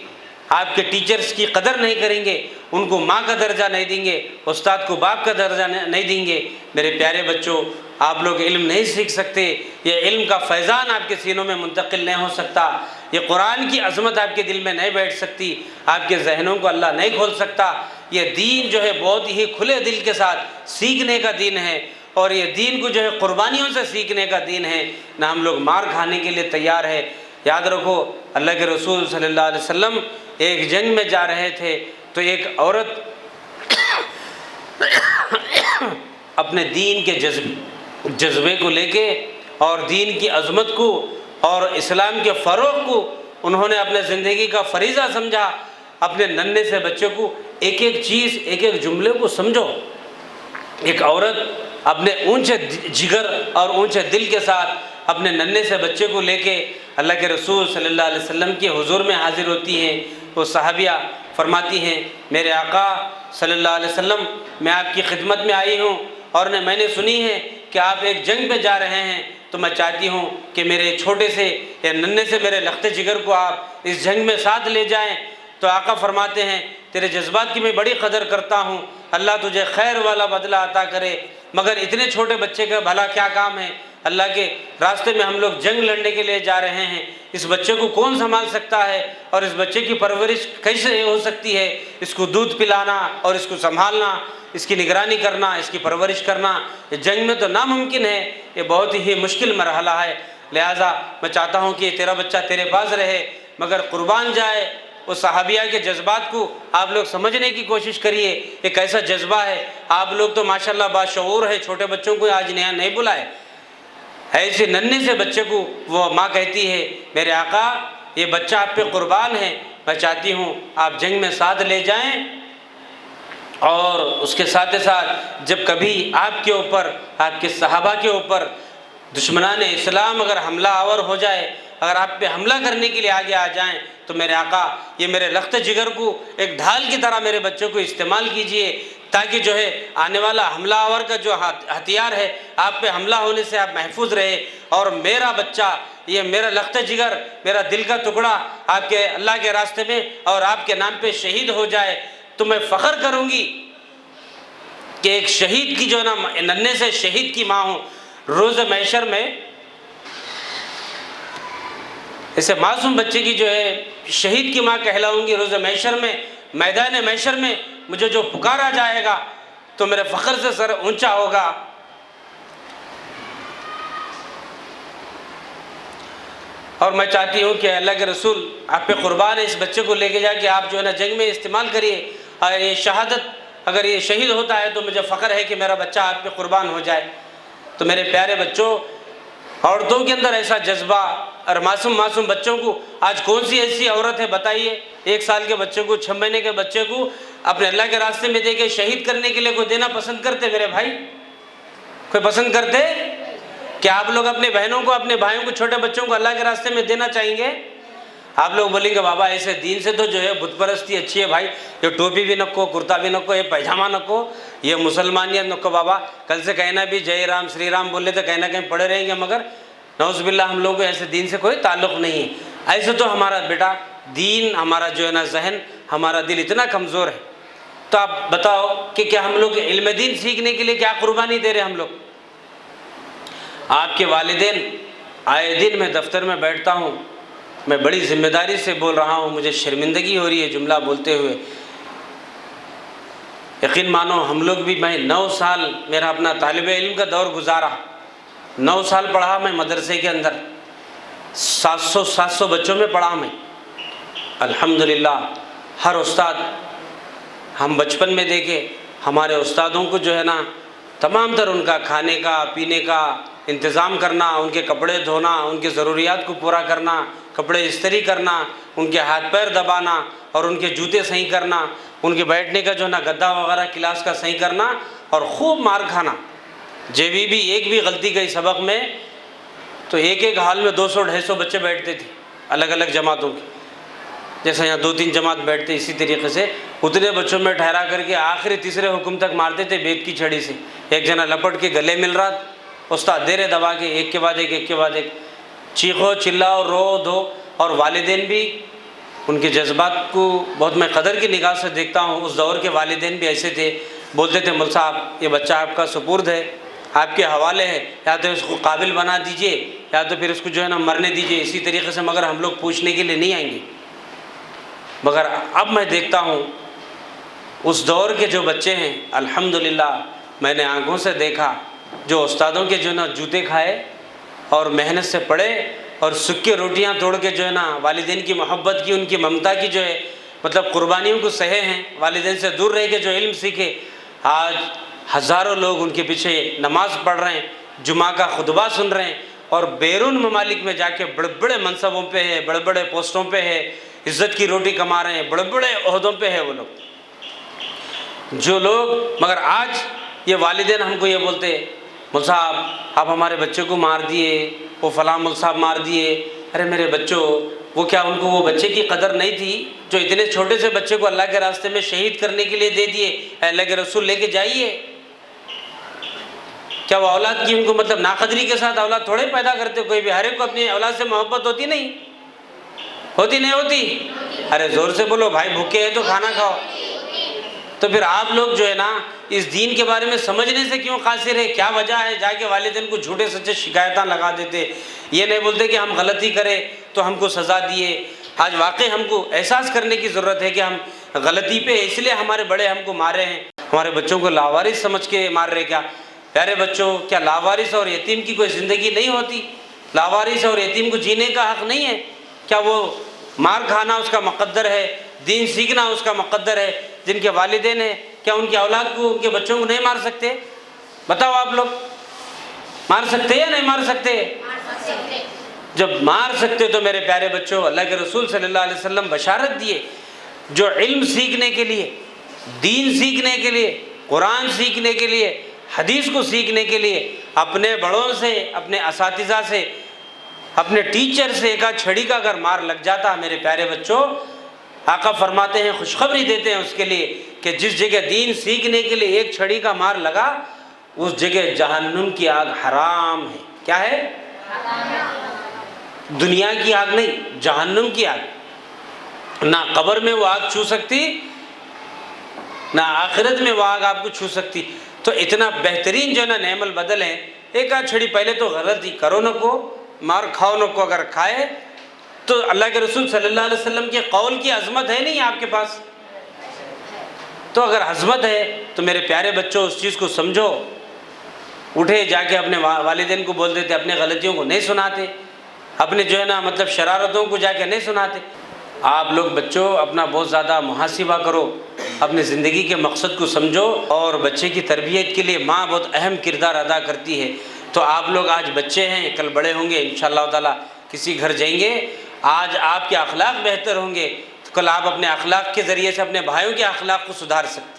Speaker 1: آپ کے ٹیچرز کی قدر نہیں کریں گے، ان کو ماں کا درجہ نہیں دیں گے، استاد کو باپ کا درجہ نہیں دیں گے، میرے پیارے بچوں آپ لوگ علم نہیں سیکھ سکتے. یہ علم کا فیضان آپ کے سینوں میں منتقل نہیں ہو سکتا، یہ قرآن کی عظمت آپ کے دل میں نہیں بیٹھ سکتی، آپ کے ذہنوں کو اللہ نہیں کھول سکتا. یہ دین جو ہے بہت ہی کھلے دل کے ساتھ سیکھنے کا دین ہے، اور یہ دین کو جو ہے قربانیوں سے سیکھنے کا دین ہے، نہ ہم لوگ مار کھانے کے لیے تیار ہے. یاد رکھو اللہ کے رسول صلی اللہ علیہ وسلم ایک جنگ میں جا رہے تھے تو ایک عورت اپنے دین کے جذبے کو لے کے اور دین کی عظمت کو اور اسلام کے فروغ کو انہوں نے اپنے زندگی کا فریضہ سمجھا۔ اپنے ننھے سے بچے کو ایک ایک چیز، ایک ایک جملے کو سمجھو۔ ایک عورت اپنے اونچے جگر اور اونچے دل کے ساتھ اپنے ننھے سے بچے کو لے کے اللہ کے رسول صلی اللہ علیہ وسلم کے حضور میں حاضر ہوتی ہیں۔ وہ صحابیہ فرماتی ہیں میرے آقا صلی اللہ علیہ وسلم، میں آپ کی خدمت میں آئی ہوں اور میں نے سنی ہے کہ آپ ایک جنگ پہ جا رہے ہیں، تو میں چاہتی ہوں کہ میرے چھوٹے سے یا ننھے سے میرے لخت جگر کو آپ اس جنگ میں ساتھ لے جائیں۔ تو آقا فرماتے ہیں تیرے جذبات کی میں بڑی قدر کرتا ہوں، اللہ تجھے خیر والا بدلہ عطا کرے، مگر اتنے چھوٹے بچے کا بھلا کیا کام ہے؟ اللہ کے راستے میں ہم لوگ جنگ لڑنے کے لیے جا رہے ہیں، اس بچے کو کون سنبھال سکتا ہے اور اس بچے کی پرورش کیسے ہو سکتی ہے؟ اس کو دودھ پلانا اور اس کو سنبھالنا، اس کی نگرانی کرنا، اس کی پرورش کرنا یہ جنگ میں تو ناممکن ہے، یہ بہت ہی مشکل مرحلہ ہے۔ لہٰذا میں چاہتا ہوں کہ تیرا بچہ تیرے پاس رہے مگر قربان جائے۔ اس صحابیہ کے جذبات کو آپ لوگ سمجھنے کی کوشش کریے، ایک ایسا جذبہ ہے۔ آپ لوگ تو ماشاءاللہ باشعور ہے، چھوٹے بچوں کو آج نیا نہیں بلائے، ایسے ننھے سے بچے کو وہ ماں کہتی ہے میرے آقا یہ بچہ آپ پہ قربان ہے، میں چاہتی ہوں آپ جنگ میں ساتھ لے جائیں۔ اور اس کے ساتھ ساتھ جب کبھی آپ کے اوپر، آپ کے صحابہ کے اوپر دشمنان اسلام اگر حملہ آور ہو جائے، اگر آپ پہ حملہ کرنے کے لیے آگے آ جائیں، تو میرے آقا یہ میرے لخت جگر کو ایک ڈھال کی طرح میرے بچوں کو استعمال کیجئے، تاکہ جو ہے آنے والا حملہ آور کا جو ہتھیار ہے آپ پہ حملہ ہونے سے آپ محفوظ رہے، اور میرا بچہ یہ میرا لخت جگر، میرا دل کا ٹکڑا آپ کے اللہ کے راستے میں اور آپ کے نام پہ شہید ہو جائے، تو میں فخر کروں گی کہ ایک شہید کی جو ہے نا، ننھے سے شہید کی ماں ہوں، روز محشر میں اسے معصوم بچے کی جو ہے شہید کی ماں کہلاؤں گی۔ روز محشر میں، میدان محشر میں مجھے جو پکارا جائے گا تو میرے فخر سے سر اونچا ہوگا۔ اور میں چاہتی ہوں کہ اللہ کے رسول آپ پہ قربان ہے، اس بچے کو لے کے جا کے آپ جو ہے نا جنگ میں استعمال کریے، اور یہ شہادت اگر یہ شہید ہوتا ہے تو مجھے فخر ہے کہ میرا بچہ آپ پہ قربان ہو جائے۔ تو میرے پیارے بچوں، عورتوں کے اندر ایسا جذبہ، اور معصوم بچوں کو آج کون سی ایسی عورت ہے بتائیے، 1 سال کے بچے کو، 6 مہینے کے بچے کو اپنے اللہ کے راستے میں دے کے شہید کرنے کے لیے کوئی دینا پسند کرتے؟ میرے بھائی کوئی پسند کرتے؟ کیا آپ لوگ اپنے بہنوں کو، اپنے بھائیوں کو، چھوٹے بچوں کو اللہ کے راستے میں دینا چاہیں گے؟ آپ لوگ بولیں گے بابا ایسے دین سے تو جو ہے بت پرستی اچھی ہے بھائی، یہ ٹوپی بھی نکو، کرتا بھی نکو، یہ پیجامہ نکو، یہ مسلمانیت نکو۔ بابا کل سے کہنا بھی جے رام شری رام بولے تو کہیں نہ کہیں پڑے رہیں گے، مگر نعوذ باللہ ہم لوگوں کو ایسے دین سے کوئی تعلق نہیں ہے۔ ایسے تو ہمارا بیٹا دین، ہمارا جو ہے نا ذہن، ہمارا دل اتنا کمزور ہے۔ تو آپ بتاؤ کہ کیا ہم لوگ علم دین سیکھنے کے لیے کیا قربانی دے رہے ہیں ہم لوگ؟ آپ کے والدین، آئے دن میں دفتر میں بیٹھتا ہوں، میں بڑی ذمہ داری سے بول رہا ہوں، مجھے شرمندگی ہو رہی ہے جملہ بولتے ہوئے۔ یقین مانو ہم لوگ بھی، میں 9 سال میرا اپنا طالب علم کا دور گزارا، 9 سال پڑھا میں مدرسے کے اندر، 700 بچوں میں پڑھا میں، الحمدللہ۔ ہر استاد ہم بچپن میں دیکھے، ہمارے استادوں کو جو ہے نا تمام تر ان کا کھانے کا، پینے کا انتظام کرنا، ان کے کپڑے دھونا، ان کے ضروریات کو پورا کرنا، کپڑے استری کرنا، ان کے ہاتھ پیر دبانا اور ان کے جوتے صحیح کرنا، ان کے بیٹھنے کا جو ہے نا گدا وغیرہ کلاس کا صحیح کرنا، اور خوب مار کھانا۔ جب بھی ایک بھی غلطی گئی سبق میں تو ایک حال میں 200-250 بچے بیٹھتے تھے، الگ الگ جماعتوں کے، جیسے یہاں 2-3 جماعت بیٹھتے، اسی طریقے سے اتنے بچوں میں ٹھہرا کر کے آخری تیسرے حکم تک مارتے تھے بیت کی چھڑی سے۔ ایک جنا لپٹ کے گلے مل رہا، استاد دے رہے دبا کے، ایک کے بعد ایک، چیخو چلاؤ رو دو۔ اور والدین بھی ان کے جذبات کو بہت میں قدر کی نگاہ سے دیکھتا ہوں، اس دور کے والدین بھی ایسے تھے، بولتے تھے مول صاحب یہ بچہ آپ کا سپرد ہے، آپ کے حوالے ہے، یا تو اس کو قابل بنا دیجئے یا تو پھر اس کو جو ہے نا مرنے دیجئے، اسی طریقے سے، مگر ہم لوگ پوچھنے کے لیے نہیں آئیں گے۔ مگر اب میں دیکھتا ہوں اس دور کے جو بچے ہیں، الحمدللہ میں نے آنکھوں سے دیکھا، جو استادوں کے جو ہے نا جوتے کھائے اور محنت سے پڑھے اور سکے روٹیاں توڑ کے جو ہے نا والدین کی محبت کی، ان کی ممتا کی جو ہے مطلب قربانیوں کو سہے ہیں، والدین سے دور رہ کے جو علم سیکھے، آج ہزاروں لوگ ان کے پیچھے نماز پڑھ رہے ہیں، جمعہ کا خطبہ سن رہے ہیں، اور بیرون ممالک میں جا کے بڑے بڑے منصبوں پہ ہے، بڑے بڑے پوسٹوں پہ ہے، عزت کی روٹی کما رہے ہیں، بڑے بڑے عہدوں پہ ہے وہ لوگ جو لوگ. مگر آج یہ والدین ہم کو یہ بولتے ہیں مول صاحب آپ ہمارے بچے کو مار دیے، وہ فلاں مول صاحب مار دیے. ارے میرے بچوں، وہ کیا ان کو وہ بچے کی قدر نہیں تھی جو اتنے چھوٹے سے بچے کو اللہ کے راستے میں شہید کرنے کے لیے دے دیے؟ اے اللہ کے رسول لے کے جائیے. کیا وہ اولاد کی ان کو مطلب ناقدری کے ساتھ اولاد تھوڑے پیدا کرتے؟ کوئی بھی ہر ایک کو اپنی اولاد سے محبت ہوتی نہیں ہوتی؟ نہیں ہوتی؟ ارے زور سے بولو بھائی، بھوکے ہیں تو کھانا کھاؤ. تو پھر آپ لوگ جو ہے نا اس دین کے بارے میں سمجھنے سے کیوں قاصر ہے؟ کیا وجہ ہے جا کے والدین کو جھوٹے سچے شکایتاں لگا دیتے؟ یہ نہیں بولتے کہ ہم غلطی کرے تو ہم کو سزا دیے. آج واقعی ہم کو احساس کرنے کی ضرورت ہے کہ ہم غلطی پہ، اس لیے ہمارے بڑے ہم کو مارے ہیں. ہمارے بچوں کو لاوارث سمجھ کے مار رہے. کیا پیارے بچوں، کیا لاوارث اور یتیم کی کوئی زندگی نہیں ہوتی؟ لاوارث اور یتیم کو جینے کا حق نہیں ہے؟ کیا وہ مار کھانا اس کا مقدر ہے، دین سیکھنا اس کا مقدر ہے؟ جن کے والدین ہیں کیا ان کی اولاد کو، ان کے بچوں کو نہیں مار سکتے؟ بتاؤ آپ لوگ، مار سکتے یا نہیں مار سکتے؟ جب مار سکتے تو میرے پیارے بچوں، اللہ کے رسول صلی اللہ علیہ وسلم بشارت دیے جو علم سیکھنے کے لیے، دین سیکھنے کے لیے، قرآن سیکھنے کے لیے، حدیث کو سیکھنے کے لیے اپنے بڑوں سے، اپنے اساتذہ سے، اپنے ٹیچر سے ایک چھڑی کا اگر مار لگ جاتا، میرے پیارے بچوں، آقا فرماتے ہیں، خوشخبری دیتے ہیں اس کے لیے کہ جس جگہ دین سیکھنے کے لیے ایک چھڑی کا مار لگا اس جگہ جہنم کی آگ حرام ہے. کیا ہے؟ دنیا کی آگ نہیں، جہنم کی آگ. نہ قبر میں وہ آگ چھو سکتی، نہ آخرت میں وہ آگ آپ کو چھو سکتی. تو اتنا بہترین جو ہے نا نعم البدل ہے. ایک آدھ چھڑی پہلے تو غلطی کرو نہ کو، مار کھاؤ نہ کو، اگر کھائے تو اللہ کے رسول صلی اللہ علیہ وسلم کے قول کی عظمت ہے نہیں آپ کے پاس؟ تو اگر عظمت ہے تو میرے پیارے بچوں اس چیز کو سمجھو. اٹھے جا کے اپنے والدین کو بول دیتے، اپنے غلطیوں کو نہیں سناتے، اپنے جو ہے نا مطلب شرارتوں کو جا کے نہیں سناتے. آپ لوگ بچوں اپنا بہت زیادہ محاسبہ کرو، اپنے زندگی کے مقصد کو سمجھو. اور بچے کی تربیت کے لیے ماں بہت اہم کردار ادا کرتی ہے. تو آپ لوگ آج بچے ہیں، کل بڑے ہوں گے انشاءاللہ تعالیٰ، کسی گھر جائیں گے، آج آپ کے اخلاق بہتر ہوں گے تو کل آپ اپنے اخلاق کے ذریعے سے اپنے بھائیوں کے اخلاق کو سدھار سکتے،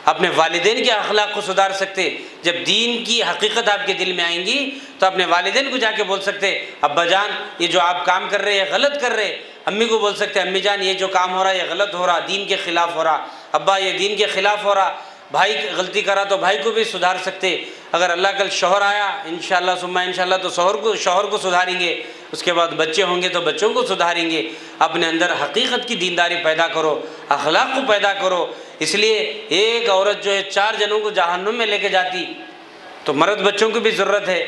Speaker 1: اپنے والدین کے اخلاق کو سدھار سکتے. جب دین کی حقیقت آپ کے دل میں آئیں گی تو اپنے والدین کو جا کے بول سکتے ابا جان یہ جو آپ کام کر رہے ہیں غلط کر رہے. امی کو بول سکتے امی جان یہ جو کام ہو رہا ہے یہ غلط ہو رہا، دین کے خلاف ہو رہا، ابا یہ دین کے خلاف ہو رہا. بھائی غلطی کرا تو بھائی کو بھی سدھار سکتے. اگر اللہ کل شوہر آیا انشاءاللہ ثم انشاءاللہ تو شوہر کو سدھاریں گے. اس کے بعد بچے ہوں گے تو بچوں کو سدھاریں گے. اپنے اندر حقیقت کی دینداری پیدا کرو، اخلاق کو پیدا کرو. اس لیے ایک عورت جو ہے 4 جنوں کو جہنم میں لے کے جاتی، تو مرد بچوں کو بھی ضرورت ہے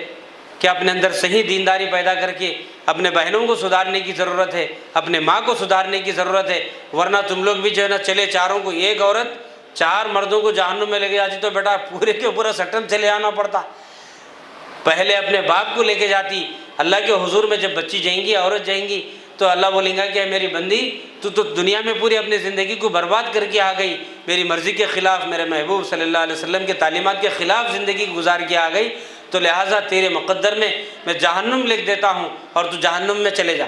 Speaker 1: کہ اپنے اندر صحیح دینداری پیدا کر کے اپنے بہنوں کو سدھارنے کی ضرورت ہے، اپنے ماں کو سدھارنے کی ضرورت ہے. ورنہ تم لوگ بھی جو ہے نا چلے چاروں کو، ایک عورت 4 مردوں کو جہنم میں لے کے جاتی تو بیٹا پورے کے پورا سٹن چلے آنا پڑتا. پہلے اپنے باپ کو لے کے جاتی. اللہ کے حضور میں جب بچی جائیں گی، عورت جائیں گی، تو اللہ بولیں گا کہ میری بندی تو دنیا میں پوری اپنی زندگی کو برباد کر کے آ گئی، میری مرضی کے خلاف، میرے محبوب صلی اللہ علیہ وسلم کے تعلیمات کے خلاف زندگی گزار کے آ گئی، تو لہٰذا تیرے مقدر میں جہنم لکھ دیتا ہوں اور تو جہنم میں چلے جا.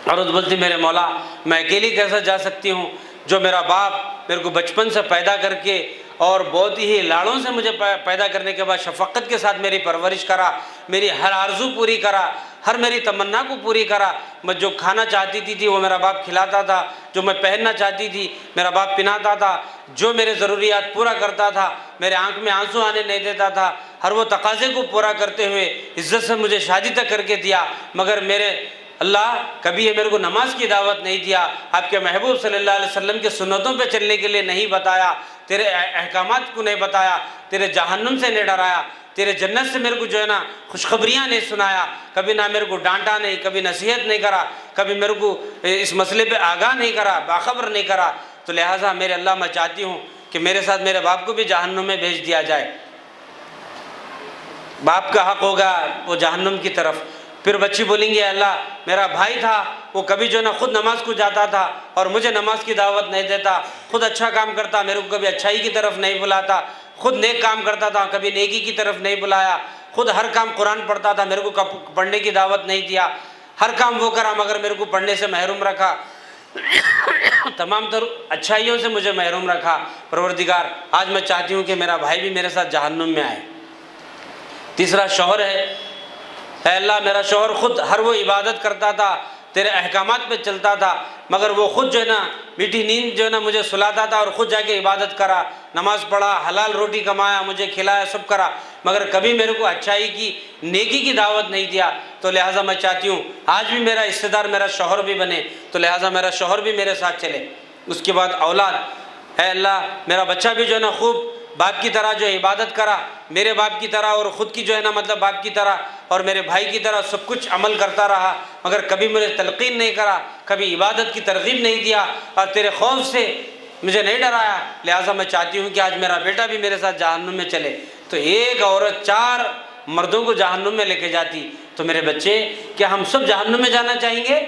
Speaker 1: عورت بولتی میرے مولا میں اکیلی کیسے جا سکتی ہوں، جو میرا باپ میرے کو بچپن سے پیدا کر کے اور بہت ہی لاڑوں سے مجھے پیدا کرنے کے بعد شفقت کے ساتھ میری پرورش کرا، میری ہر آرزو پوری کرا، ہر میری تمنا کو پوری کرا. میں جو کھانا چاہتی تھی وہ میرا باپ کھلاتا تھا، جو میں پہننا چاہتی تھی میرا باپ پہناتا تھا، جو میرے ضروریات پورا کرتا تھا، میرے آنکھ میں آنسو آنے نہیں دیتا تھا، ہر وہ تقاضے کو پورا کرتے ہوئے عزت سے مجھے شادی تک کر کے دیا. مگر میرے اللہ کبھی یہ میرے کو نماز کی دعوت نہیں دیا، آپ کے محبوب صلی اللہ علیہ وسلم کے سنتوں پہ چلنے کے لیے نہیں بتایا، تیرے احکامات کو نہیں بتایا، تیرے جہنم سے نہیں ڈرایا، تیرے جنت سے میرے کو جو ہے نا خوشخبریاں نہیں سنایا، کبھی نہ میرے کو ڈانٹا نہیں، کبھی نصیحت نہیں کرا، کبھی میرے کو اس مسئلے پہ آگاہ نہیں کرا، باخبر نہیں کرا. تو لہٰذا میرے اللہ میں چاہتی ہوں کہ میرے ساتھ میرے باپ کو بھی جہنم میں بھیج دیا جائے. باپ کا حق ہوگا وہ جہنم کی طرف. پھر بچی بولیں گے اللہ میرا بھائی تھا وہ کبھی جو ہے نا خود نماز کو جاتا تھا اور مجھے نماز کی دعوت نہیں دیتا، خود اچھا کام کرتا، میرے کو کبھی اچھائی کی طرف نہیں بلاتا، خود نیک کام کرتا تھا، کبھی نیکی کی طرف نہیں بلایا، خود ہر کام قرآن پڑھتا تھا، میرے کو پڑھنے کی دعوت نہیں دیا، ہر کام وہ کرا مگر میرے کو پڑھنے سے محروم رکھا، تمام تر اچھائیوں سے مجھے محروم رکھا۔ پروردگار آج میں چاہتی ہوں کہ میرا بھائی بھی میرے ساتھ جہنم میں آئے۔ تیسرا شوہر ہے، اے اللہ میرا شوہر خود ہر وہ عبادت کرتا تھا، تیرے احکامات پہ چلتا تھا، مگر وہ خود جو ہے نا میٹھی نیند جو ہے نا مجھے سلاتا تھا اور خود جا کے عبادت کرا، نماز پڑھا، حلال روٹی کمایا، مجھے کھلایا، سب کرا، مگر کبھی میرے کو اچھائی کی، نیکی کی دعوت نہیں دیا۔ تو لہٰذا میں چاہتی ہوں آج بھی میرا حصہ دار میرا شوہر بھی بنے، تو لہٰذا میرا شوہر بھی میرے ساتھ چلے۔ اس کے بعد اولاد، اے اللہ میرا بچہ بھی جو ہے نا خوب باپ کی طرح جو عبادت کرا، میرے باپ کی طرح اور خود کی جو ہے نا مطلب باپ کی طرح اور میرے بھائی کی طرح سب کچھ عمل کرتا رہا، مگر کبھی مجھے تلقین نہیں کرا، کبھی عبادت کی ترغیب نہیں دیا اور تیرے خوف سے مجھے نہیں ڈرایا۔ لہٰذا میں چاہتی ہوں کہ آج میرا بیٹا بھی میرے ساتھ جہنم میں چلے۔ تو ایک عورت 4 مردوں کو جہنم میں لے کے جاتی، تو میرے بچے کیا ہم سب جہنم میں جانا چاہیں گے؟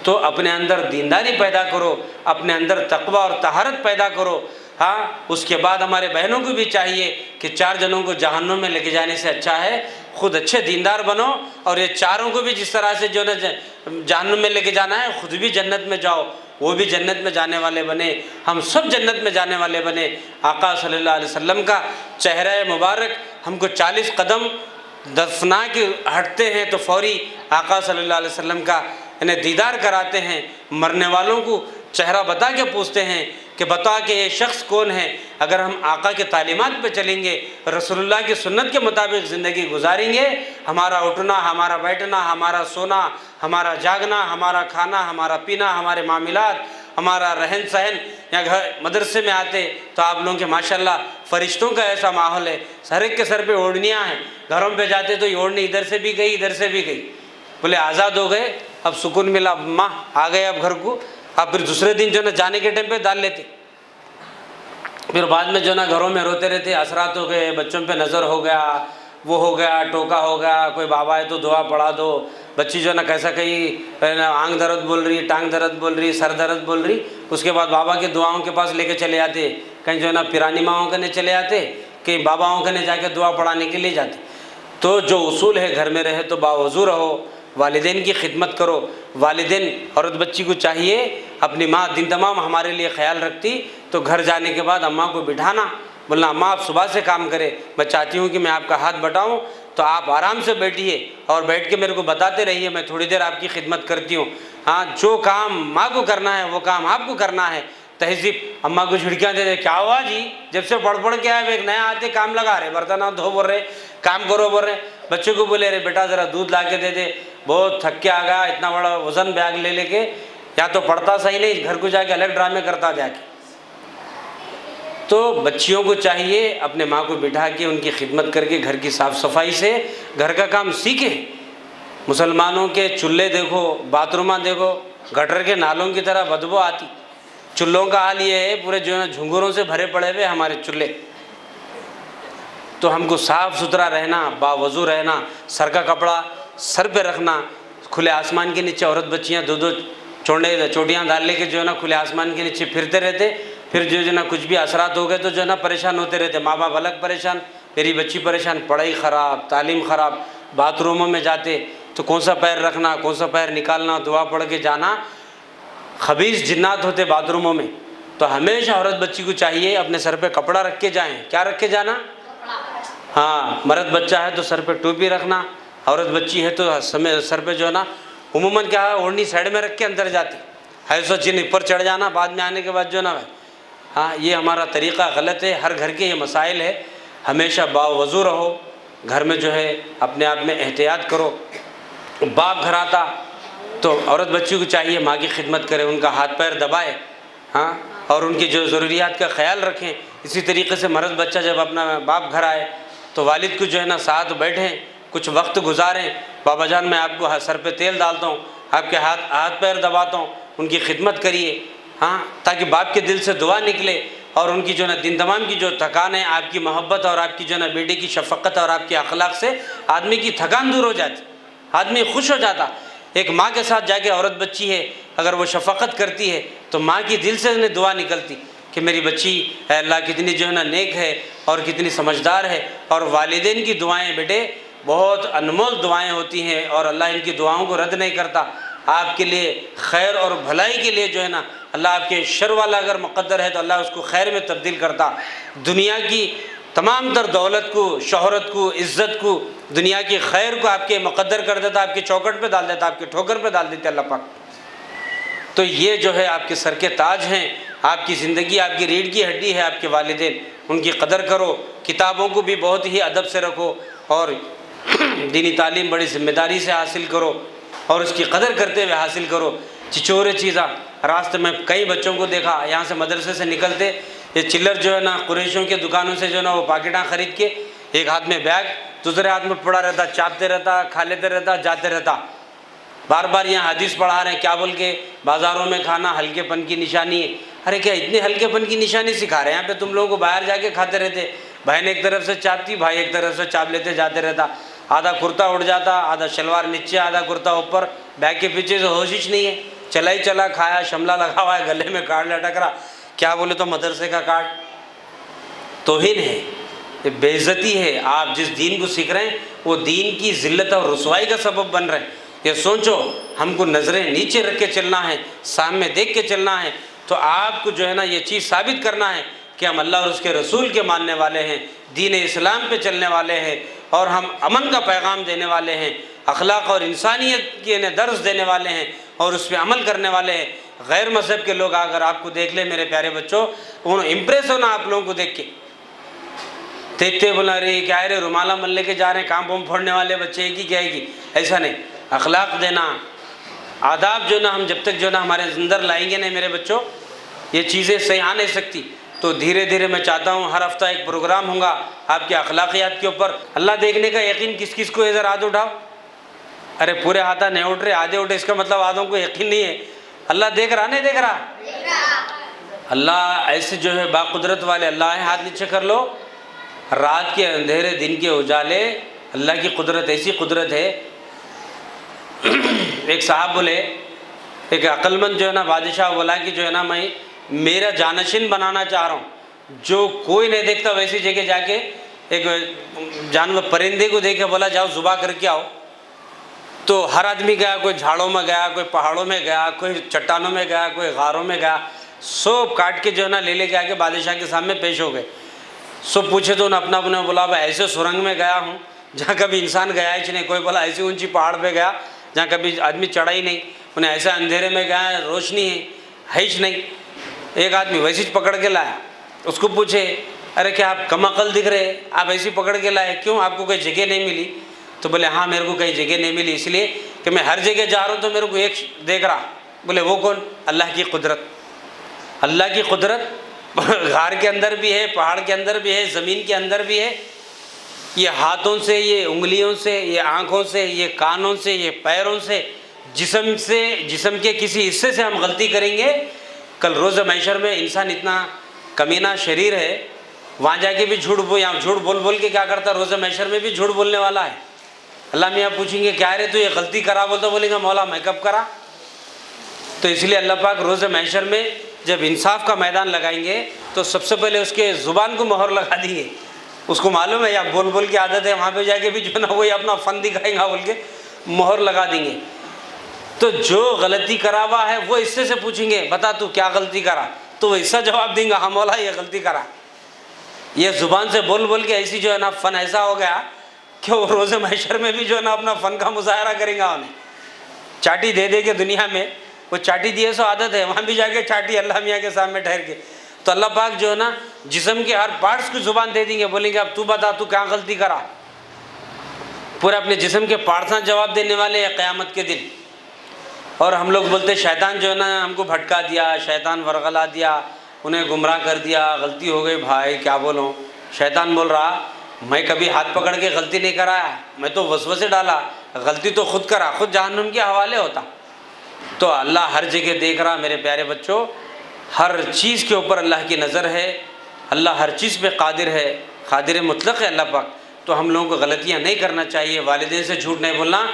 Speaker 1: تو اپنے اندر دینداری پیدا کرو، اپنے اندر تقوی اور طہارت پیدا کرو۔ ہاں اس کے بعد ہمارے بہنوں کو بھی چاہیے کہ 4 جنوں کو جہنم میں لے کے جانے سے اچھا ہے خود اچھے دیندار بنو، اور یہ 4 کو بھی جس طرح سے جو نا جہنم میں لے کے جانا ہے خود بھی جنت میں جاؤ، وہ بھی جنت میں جانے والے بنے، ہم سب جنت میں جانے والے بنے۔ آقا صلی اللہ علیہ وسلم کا چہرہ مبارک ہم کو 40 قدم دفنا کے ہٹتے ہیں تو فوری آقا صلی اللہ علیہ وسلم کا انہیں دیدار کراتے ہیں، مرنے والوں کو چہرہ بتا کے پوچھتے ہیں کہ بتا کہ یہ شخص کون ہے۔ اگر ہم آقا کے تعلیمات پہ چلیں گے، رسول اللہ کی سنت کے مطابق زندگی گزاریں گے، ہمارا اٹھنا، ہمارا بیٹھنا، ہمارا سونا، ہمارا جاگنا، ہمارا کھانا، ہمارا پینا، ہمارے معاملات، ہمارا رہن سہن، یا گھر مدرسے میں آتے تو آپ لوگوں کے ماشاءاللہ فرشتوں کا ایسا ماحول ہے، ہر ایک کے سر پہ اوڑھنیاں ہیں، گھروں پہ جاتے تو یہ اوڑھنی ادھر سے بھی گئی ادھر سے بھی گئی، بولے آزاد ہو گئے، اب سکون ملا، ماں آ گئے اب گھر کو، اب پھر دوسرے دن جو ہے نا جانے کے ٹائم پہ ڈال لیتے، پھر بعد میں جو ہے نا گھروں میں روتے رہتے، اثرات ہو گئے، بچوں پہ نظر ہو گیا، وہ ہو گیا، ٹوکا ہو گیا، کوئی بابا ہے تو دعا پڑھا دو، بچی جو ہے نا کیسا کہیں آنکھ درد بول رہی، ٹانگ درد بول رہی، سر درد بول رہی، اس کے بعد بابا کے دعاؤں کے پاس لے کے چلے آتے، کہیں جو ہے نا پیرانی ماؤں کے نے چلے آتے، کہیں باباؤں کے نے جا کے دعا پڑھانے کے لیے جاتے۔ تو جو اصول ہے گھر میں رہے تو باوضو رہو، والدین کی خدمت کرو، والدین عورت بچی کو چاہیے، اپنی ماں دن تمام ہمارے لیے خیال رکھتی تو گھر جانے کے بعد اماں کو بٹھانا، بولنا اماں آپ صبح سے کام کرے، میں چاہتی ہوں کہ میں آپ کا ہاتھ بٹاؤں تو آپ آرام سے بیٹھیے اور بیٹھ کے میرے کو بتاتے رہیے، میں تھوڑی دیر آپ کی خدمت کرتی ہوں۔ ہاں جو کام ماں کو کرنا ہے وہ کام آپ کو کرنا ہے۔ تہذیب اماں کو جھڑکیاں دے دے، کیا ہوا جی، جب سے پڑھ پڑھ کے آئے ایک نیا آتے کام لگا رہے، برتن دھو بول رہے، کام کرو بول رہے، بچوں کو بولے رہے بیٹا ذرا دودھ لا کے دے دے، بہت تھک کے آ گیا، اتنا بڑا وزن بیگ لے لے کے، یا تو پڑھتا صحیح نہیں، گھر کو جا کے الگ ڈرامے کرتا جا کے۔ تو بچیوں کو چاہیے اپنے ماں کو بٹھا کے ان کی خدمت کر کے گھر کی صاف صفائی سے گھر کا کام سیکھیں۔ مسلمانوں کے چولہے دیکھو، باتھ روماں دیکھو، گٹر کے نالوں کی طرح بدبو آتی، چولہوں کا حال یہ ہے پورے جو ہے جھنگوروں سے بھرے پڑے ہوئے ہمارے چولہے۔ تو ہم کو صاف ستھرا رہنا، باوضو رہنا، سر کا کپڑا سر پہ رکھنا، کھلے آسمان کے نیچے عورت بچیاں دو چوٹیاں ڈال لے کے جو ہے نا کھلے آسمان کے نیچے پھرتے رہتے، پھر جو ہے نا کچھ بھی اثرات ہو گئے تو جو ہے نا پریشان ہوتے رہتے، ماں باپ الگ پریشان، میری بچی پریشان، پڑھائی خراب، تعلیم خراب، باتھ روموں میں جاتے تو کون سا پیر رکھنا، کون سا پیر نکالنا، دعا پڑھ کے جانا، خبیث جنات ہوتے باتھ روموں میں۔ تو ہمیشہ عورت بچی کو چاہیے اپنے سر پہ کپڑا رکھ کے جائیں۔ کیا رکھ کے جانا؟ ہاں، مرد بچہ ہے تو سر پہ ٹوپی رکھنا، عورت بچی ہے تو سر پہ جو ہے نا عموماً کیا ہے اوڑھنی سائڈ میں رکھ کے اندر جاتی، ہے سو چین اوپر چڑھ جانا، بعد میں آنے کے بعد جو ہے نا ہاں یہ ہمارا طریقہ غلط ہے۔ ہر گھر کے یہ مسائل ہے، ہمیشہ باوضو رہو، گھر میں جو ہے اپنے آپ میں احتیاط کرو۔ باپ گھر آتا تو عورت بچی کو چاہیے ماں کی خدمت کرے، ان کا ہاتھ پیر دبائے، ہاں، اور ان کی جو ضروریات کا خیال رکھیں۔ اسی طریقے سے مرد بچہ جب اپنا باپ گھر آئے تو والد کو جو ہے نا ساتھ بیٹھیں، کچھ وقت گزاریں، بابا جان میں آپ کو سر پہ تیل ڈالتا ہوں، آپ کے ہاتھ پیر دباتا ہوں، ان کی خدمت کریے، ہاں، تاکہ باپ کے دل سے دعا نکلے اور ان کی جو ہے نا دن تمام کی جو تھکان ہے، آپ کی محبت اور آپ کی جو ہے نا بیٹے کی شفقت اور آپ کے اخلاق سے آدمی کی تھکان دور ہو جاتی، آدمی خوش ہو جاتا۔ ایک ماں کے ساتھ جا کے عورت بچی ہے اگر وہ شفقت کرتی ہے تو ماں کی دل سے انہیں دعا نکلتی، کہ میری بچی اے اللہ کتنی جو ہے نا نیک ہے اور کتنی سمجھدار ہے۔ اور والدین کی دعائیں بیٹے بہت انمول دعائیں ہوتی ہیں، اور اللہ ان کی دعاؤں کو رد نہیں کرتا۔ آپ کے لیے خیر اور بھلائی کے لیے جو ہے نا اللہ آپ کے شر والا اگر مقدر ہے تو اللہ اس کو خیر میں تبدیل کرتا۔ دنیا کی تمام تر دولت کو، شہرت کو، عزت کو، دنیا کی خیر کو آپ کے مقدر کر دیتا، آپ کے چوکٹ پہ ڈال دیتا، آپ کے ٹھوکر پہ ڈال دیتے اللہ پاک۔ تو یہ جو ہے آپ کے سر کے تاج ہیں، آپ کی زندگی آپ کی ریڑھ کی ہڈی ہے آپ کے والدین، ان کی قدر کرو۔ کتابوں کو بھی بہت ہی ادب سے رکھو، اور دینی تعلیم بڑی ذمہ داری سے حاصل کرو، اور اس کی قدر کرتے ہوئے حاصل کرو۔ چچورے چیزاں راستے میں کئی بچوں کو دیکھا، یہاں سے مدرسے سے نکلتے یہ چلر جو ہے نا قریشوں کے دکانوں سے جو ہے نا وہ پاکٹاں خرید کے، ایک ہاتھ میں بیگ دوسرے ہاتھ میں پڑا رہتا، چاپتے رہتا، کھا لیتے رہتا، جاتے رہتا۔ بار بار یہاں حدیث پڑھا رہے ہیں، کیا بول کے بازاروں میں کھانا ہلکے پن کی نشانی ہے۔ ارے کیا اتنے ہلکے پن کی نشانی سکھا رہے ہیں یہاں پہ تم لوگوں کو؟ باہر جا کے کھاتے رہتے، بہن ایک طرف سے چاپتی، بھائی ایک طرف سے چاپ لیتے، جاتے رہتا، آدھا کرتا اڑ جاتا، آدھا شلوار نیچے، آدھا کرتا اوپر، بیگ کے پیچھے سے ہوش نہیں ہے، چلا ہی چلا، کھایا، شملہ لگا ہوا ہے، گلے میں کارڈ لٹک رہا، کیا بولے تو مدرسے کا کارڈ۔ توہین ہے، یہ بے عزتی ہے۔ آپ جس دین کو سیکھ رہے ہیں وہ دین کی ذلت اور رسوائی کا سبب بن رہے ہیں۔ یہ سوچو، ہم کو نظریں نیچے رکھ کے چلنا ہے، سامنے دیکھ کے چلنا ہے، تو آپ کو جو ہے نا یہ چیز ثابت کرنا ہے کہ ہم اللہ اور اس کے رسول کے ماننے والے ہیں، دین اسلام پہ چلنے والے ہیں، اور ہم امن کا پیغام دینے والے ہیں، اخلاق اور انسانیت کے درس دینے والے ہیں، اور اس پہ عمل کرنے والے ہیں۔ غیر مذہب کے لوگ اگر آپ کو دیکھ لیں میرے پیارے بچوں، انہوں امپریس ہونا آپ لوگوں کو دیکھ کے، دیکھتے بولا رہے کیا ہے رے، رومالہ مل لے کے جا رہے ہیں، کام بم پھوڑنے والے بچے کی کیا ہے گی، ایسا نہیں۔ اخلاق دینا، آداب جو نا ہم جب تک جو نا ہمارے اندر لائیں گے نہیں میرے بچوں، یہ چیزیں صحیح آ نہیں سکتی۔ تو دھیرے دھیرے میں چاہتا ہوں ہر ہفتہ ایک پروگرام ہوگا آپ کے اخلاقیات کے اوپر۔ اللہ دیکھنے کا یقین کس کس کو ہے، ادھر ہاتھ اٹھاؤ۔ ارے پورے ہاتھ نہیں اٹھ رہے، آدھے اٹھے، اس کا مطلب آدھوں کو یقین نہیں ہے۔ اللہ دیکھ رہا نہیں دیکھ رہا؟ اللہ ایسے جو ہے باقدرت والے اللہ ہے، ہاتھ نیچے کر لو۔ رات کے اندھیرے دن کے اجالے، اللہ کی قدرت ایسی قدرت ہے۔ ایک صاحب بولے، ایک عقل مند جو ہے نا بادشاہ بولا کہ جو ہے نا میں میرا جانشین بنانا چاہ رہا ہوں، جو کوئی نہیں دیکھتا ویسی جگہ جا کے ایک جانور پرندے کو دیکھے بولا جاؤ ذبح کر کے آؤ۔ تو ہر آدمی گیا، کوئی جھاڑوں میں گیا، کوئی پہاڑوں میں گیا، کوئی چٹانوں میں گیا، کوئی غاروں میں گیا، سب کاٹ کے جو ہے نا لے کے آ کے بادشاہ کے سامنے پیش ہو گئے۔ سب پوچھے تو انہیں اپنا اپنا بولا بھائی ایسے سرنگ میں گیا ہوں جہاں کبھی انسان گیا ہی نہیں، کوئی بولا ایسی اونچی پہاڑ پہ گیا جہاں کبھی آدمی چڑھا ہی نہیں، انہیں ایسے اندھیرے میں گیا روشنی ہے ہی نہیں۔ ایک آدمی ویسی پکڑ کے لایا، اس کو پوچھے ارے کیا آپ کم عقل دکھ رہے، آپ ایسی پکڑ کے لائے کیوں، آپ کو کوئی جگہ نہیں ملی؟ تو بولے ہاں میرے کو کہیں جگہ نہیں ملی اس لیے کہ میں ہر جگہ جا رہا ہوں تو میرے کو ایک دیکھ رہا۔ بولے وہ کون؟ اللہ کی قدرت۔ اللہ کی قدرت غار کے اندر بھی ہے، پہاڑ کے اندر بھی ہے، زمین کے اندر بھی ہے۔ یہ ہاتھوں سے، یہ انگلیوں سے، یہ آنکھوں سے، یہ کانوں سے، یہ پیروں سے، جسم کے کسی حصے سے ہم غلطی کریں گے، کل روز محشر میں انسان اتنا کمینہ شریر ہے، وہاں جا کے بھی جھوٹ بول کے کیا کرتا، روز محشر میں بھی جھوٹ بولنے والا ہے۔ اللہ میاں پوچھیں گے کیا رے تو یہ غلطی کرا، بولتا بولے گا مولا میں کب کرا؟ تو اس لیے اللہ پاک روز محشر میں جب انصاف کا میدان لگائیں گے تو سب سے پہلے اس کے زبان کو مہر لگا دیں گے۔ اس کو معلوم ہے یا بول کی عادت ہے، وہاں پہ جا کے بھی جو ہے نا وہی اپنا فن دکھائیں گا بول کے مہر لگا دیں گے۔ تو جو غلطی کرا ہوا ہے وہ حصے سے پوچھیں گے بتا تو کیا غلطی کرا، تو وہ حصہ جواب دیں گا ہاں مولا یہ غلطی کرا۔ یہ زبان سے بول کے ایسی جو ہے نا فن ایسا ہو گیا کہ وہ روز محشر میں بھی جو ہے نا اپنا فن کا مظاہرہ کریں گا۔ انہیں چاٹی دے کے دنیا میں وہ چاٹی دیے سو عادت ہے، وہاں بھی جا کے چاٹی اللہ میاں کے سامنے ٹھہر کے۔ تو اللہ پاک جو ہے نا جسم کے ہر پارٹس کو زبان دے دیں گے، بولیں گے اب تو بتا تو کیا غلطی کرا۔ پورے اپنے جسم کے پارٹس جواب دینے والے ہیں قیامت کے دن۔ اور ہم لوگ بولتے شیطان جو ہے نا ہم کو بھٹکا دیا، شیطان ورغلا دیا، انہیں گمراہ کر دیا، غلطی ہو گئی بھائی کیا بولوں۔ شیطان بول رہا میں کبھی ہاتھ پکڑ کے غلطی نہیں کرایا، میں تو وسوسے ڈالا، غلطی تو خود کرا، خود جہنم کے حوالے ہوتا۔ تو اللہ ہر جگہ دیکھ رہا میرے پیارے بچوں، ہر چیز کے اوپر اللہ کی نظر ہے، اللہ ہر چیز پہ قادر ہے، قادر مطلق ہے اللہ پاک۔ تو ہم لوگوں کو غلطیاں نہیں کرنا چاہیے، والدین سے جھوٹ نہیں بولنا،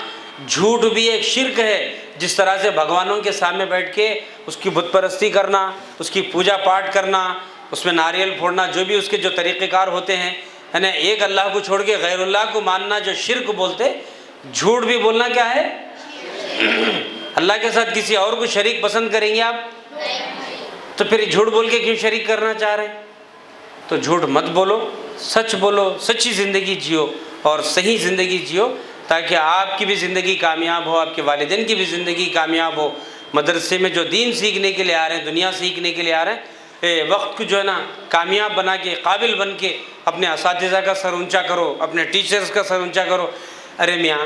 Speaker 1: جھوٹ بھی ایک شرک ہے، جس طرح سے بھگوانوں کے سامنے بیٹھ کے اس کی بت پرستی کرنا، اس کی پوجا پاٹ کرنا، اس میں ناریل پھوڑنا، جو بھی اس کے جو طریقہ کار ہوتے ہیں، یعنی ایک اللہ کو چھوڑ کے غیر اللہ کو ماننا جو شرک بولتے، جھوٹ بھی بولنا کیا ہے؟ اللہ کے ساتھ کسی اور کو شریک پسند کریں گے آپ؟ تو پھر جھوٹ بول کے کیوں شریک کرنا چاہ رہے ہیں؟ تو جھوٹ مت بولو، سچ بولو، سچی زندگی جیو اور صحیح زندگی جیو، تاکہ آپ کی بھی زندگی کامیاب ہو، آپ کے والدین کی بھی زندگی کامیاب ہو۔ مدرسے میں جو دین سیکھنے کے لیے آ رہے ہیں، دنیا سیکھنے کے لیے آ رہے ہیں، وقت کو جو ہے نا کامیاب بنا کے، قابل بن کے اپنے اساتذہ کا سر اونچا کرو، اپنے ٹیچرز کا سر اونچا کرو۔ ارے میاں،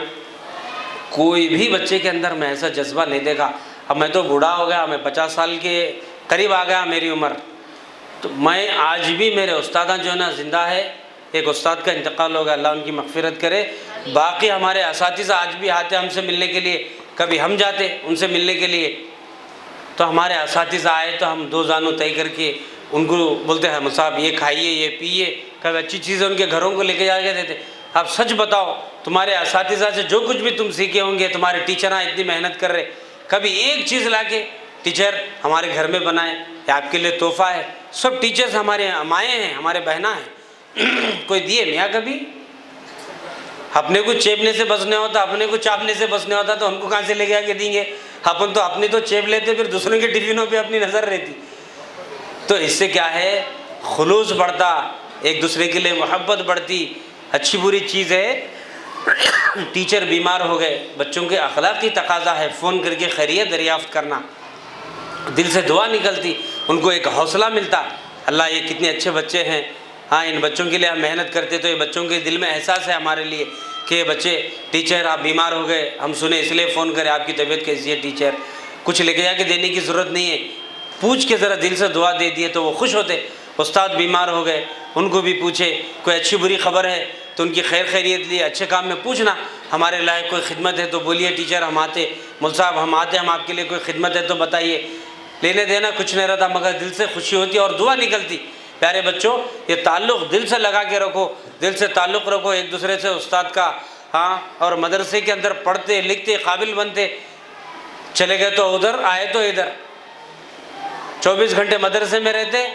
Speaker 1: کوئی بھی بچے کے اندر میں ایسا جذبہ نہیں دیکھا۔ اب میں تو بوڑھا ہو گیا، میں 50 سال کے قریب آ گیا میری عمر، تو میں آج بھی میرے استاداں جو ہے نا زندہ ہے۔ ایک استاد کا انتقال ہو گیا، اللہ ان کی مغفرت کرے۔ باقی ہمارے اساتذہ آج بھی آتے ہم سے ملنے کے لیے، کبھی ہم جاتے ان سے ملنے کے لیے، تو ہمارے اساتذہ آئے تو ہم 2 زانوں طے کر کے ان کو بولتے ہیں صاحب یہ کھائیے، یہ پیئے، کبھی اچھی چیزیں ان کے گھروں کو لے کے جا کے دیتے۔ آپ سچ بتاؤ، تمہارے اساتذہ سے جو کچھ بھی تم سیکھے ہوں گے، تمہارے ٹیچراں اتنی محنت کر رہے، کبھی ایک چیز لا کے ٹیچر ہمارے گھر میں بنائے، یہ آپ کے لیے تحفہ ہے؟ سب ٹیچرز ہمارے مائیں ہیں، ہمارے بہنا ہیں، کوئی دیے میاں کبھی؟ اپنے کو چیپنے سے بچنے ہوتا، اپنے کو چاپنے سے بچنے ہوتا تو ہم کو کہاں سے لے کے آ کے دیں گے؟ اپن تو اپنی تو چیپ لیتے، پھر دوسروں کے ٹفنوں پہ اپنی نظر رہتی۔ تو اس سے کیا ہے؟ خلوص بڑھتا، ایک دوسرے کے لیے محبت بڑھتی۔ اچھی بری چیز ہے، ٹیچر بیمار ہو گئے، بچوں کے اخلاقی تقاضا ہے فون کر کے خیریت دریافت کرنا، دل سے دعا نکلتی، ان کو ایک حوصلہ ملتا، اللہ یہ کتنے اچھے بچے ہیں، ہاں ان بچوں کے لیے ہم محنت کرتے، تو یہ بچوں کے دل میں احساس ہے ہمارے لیے کہ یہ بچے، ٹیچر آپ بیمار ہو گئے، ہم سنے اس لیے فون کرے، آپ کی طبیعت کیسی ہے ٹیچر؟ کچھ لے کے جا کے دینے کی ضرورت نہیں ہے، پوچھ کے ذرا دل سے دعا دے دیے تو وہ خوش ہوتے۔ استاد بیمار ہو گئے، ان کو بھی پوچھے، کوئی اچھی بری خبر ہے تو ان کی خیر خیریت لیے، اچھے کام میں پوچھنا، ہمارے لائق کوئی خدمت ہے تو بولیے ٹیچر ہم آتے، مول صاحب ہم آتے، ہم آپ کے لیے کوئی خدمت ہے تو بتائیے۔ لینے دینا کچھ نہیں رہتا، مگر دل سے خوشی ہوتی اور دعا نکلتی۔ پیارے بچوں، یہ تعلق دل سے لگا کے رکھو، دل سے تعلق رکھو ایک دوسرے سے، استاد کا، ہاں، اور مدرسے کے اندر پڑھتے لکھتے قابل بنتے، چلے گئے تو ادھر، آئے تو ادھر، 24 گھنٹے مدرسے میں رہتے،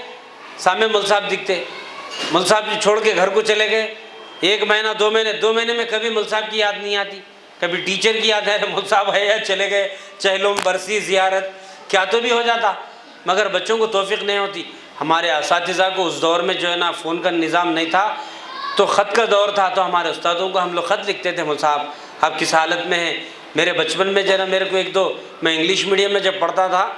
Speaker 1: سامنے مول صاحب دکھتے، مول صاحب جی چھوڑ کے گھر کو چلے گئے، 1 مہینہ 2 مہینے، 2 مہینے میں کبھی مول صاحب کی یاد نہیں آتی، کبھی ٹیچر کی یاد ہے، مول صاحب ہے یا چلے گئے، چہلم برسی زیارت کیا تو بھی ہو جاتا، مگر بچوں کو توفیق نہیں ہوتی۔ ہمارے اساتذہ کو اس دور میں جو ہے نا فون کا نظام نہیں تھا، تو خط کا دور تھا، تو ہمارے استادوں کو ہم لوگ خط لکھتے تھے، مول صاحب آپ کس حالت میں ہیں؟ میرے بچپن میں جو ہے نا میرے کو 1-2، میں انگلش میڈیم میں جب پڑھتا تھا،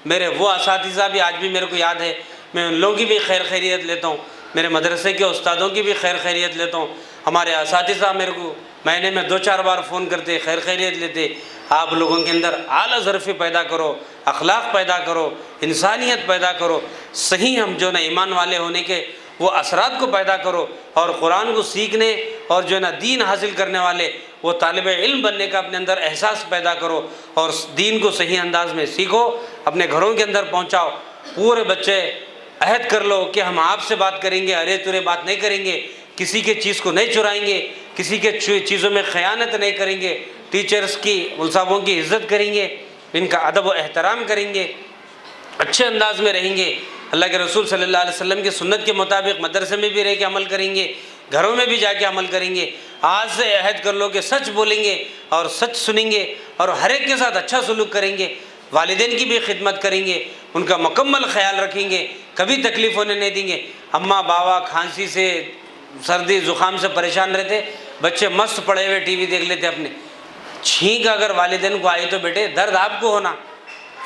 Speaker 1: میرے وہ اساتذہ بھی آج بھی میرے کو یاد ہے، میں ان لوگوں کی بھی خیر خیریت لیتا ہوں، میرے مدرسے کے استادوں کی بھی خیر خیریت لیتا ہوں۔ ہمارے اساتذہ میرے کو مہینے میں 2-4 بار فون کرتے، خیر خیریت لیتے۔ آپ لوگوں کے اندر اعلیٰ ظرفی پیدا کرو، اخلاق پیدا کرو، انسانیت پیدا کرو، صحیح ہم جو ہے نا ایمان والے ہونے کے وہ اثرات کو پیدا کرو، اور قرآن کو سیکھنے اور جو ہے نا دین حاصل کرنے والے وہ طالب علم بننے کا اپنے اندر احساس پیدا کرو، اور دین کو صحیح انداز میں سیکھو، اپنے گھروں کے اندر پہنچاؤ۔ پورے بچے عہد کر لو کہ ہم آپ سے بات کریں گے، ارے ترے بات نہیں کریں گے، کسی کے چیز کو نہیں چرائیں گے، کسی کے چیزوں میں خیانت نہیں کریں گے، ٹیچرز کی، مول صاحبوں کی عزت کریں گے، ان کا ادب و احترام کریں گے، اچھے انداز میں رہیں گے، اللہ کے رسول صلی اللہ علیہ وسلم کی سنت کے مطابق مدرسے میں بھی رہ کے عمل کریں گے، گھروں میں بھی جا کے عمل کریں گے۔ آج سے عہد کر لو کہ سچ بولیں گے اور سچ سنیں گے، اور ہر ایک کے ساتھ اچھا سلوک کریں گے، والدین کی بھی خدمت کریں گے، ان کا مکمل خیال رکھیں گے، کبھی تکلیف ہونے نہیں دیں گے۔ اماں بابا کھانسی سے، سردی زکام سے پریشان رہتے، بچے مست پڑے ہوئے ٹی وی دیکھ لیتے اپنے، چھینک اگر والدین کو آئی تو بیٹے درد آپ کو ہونا،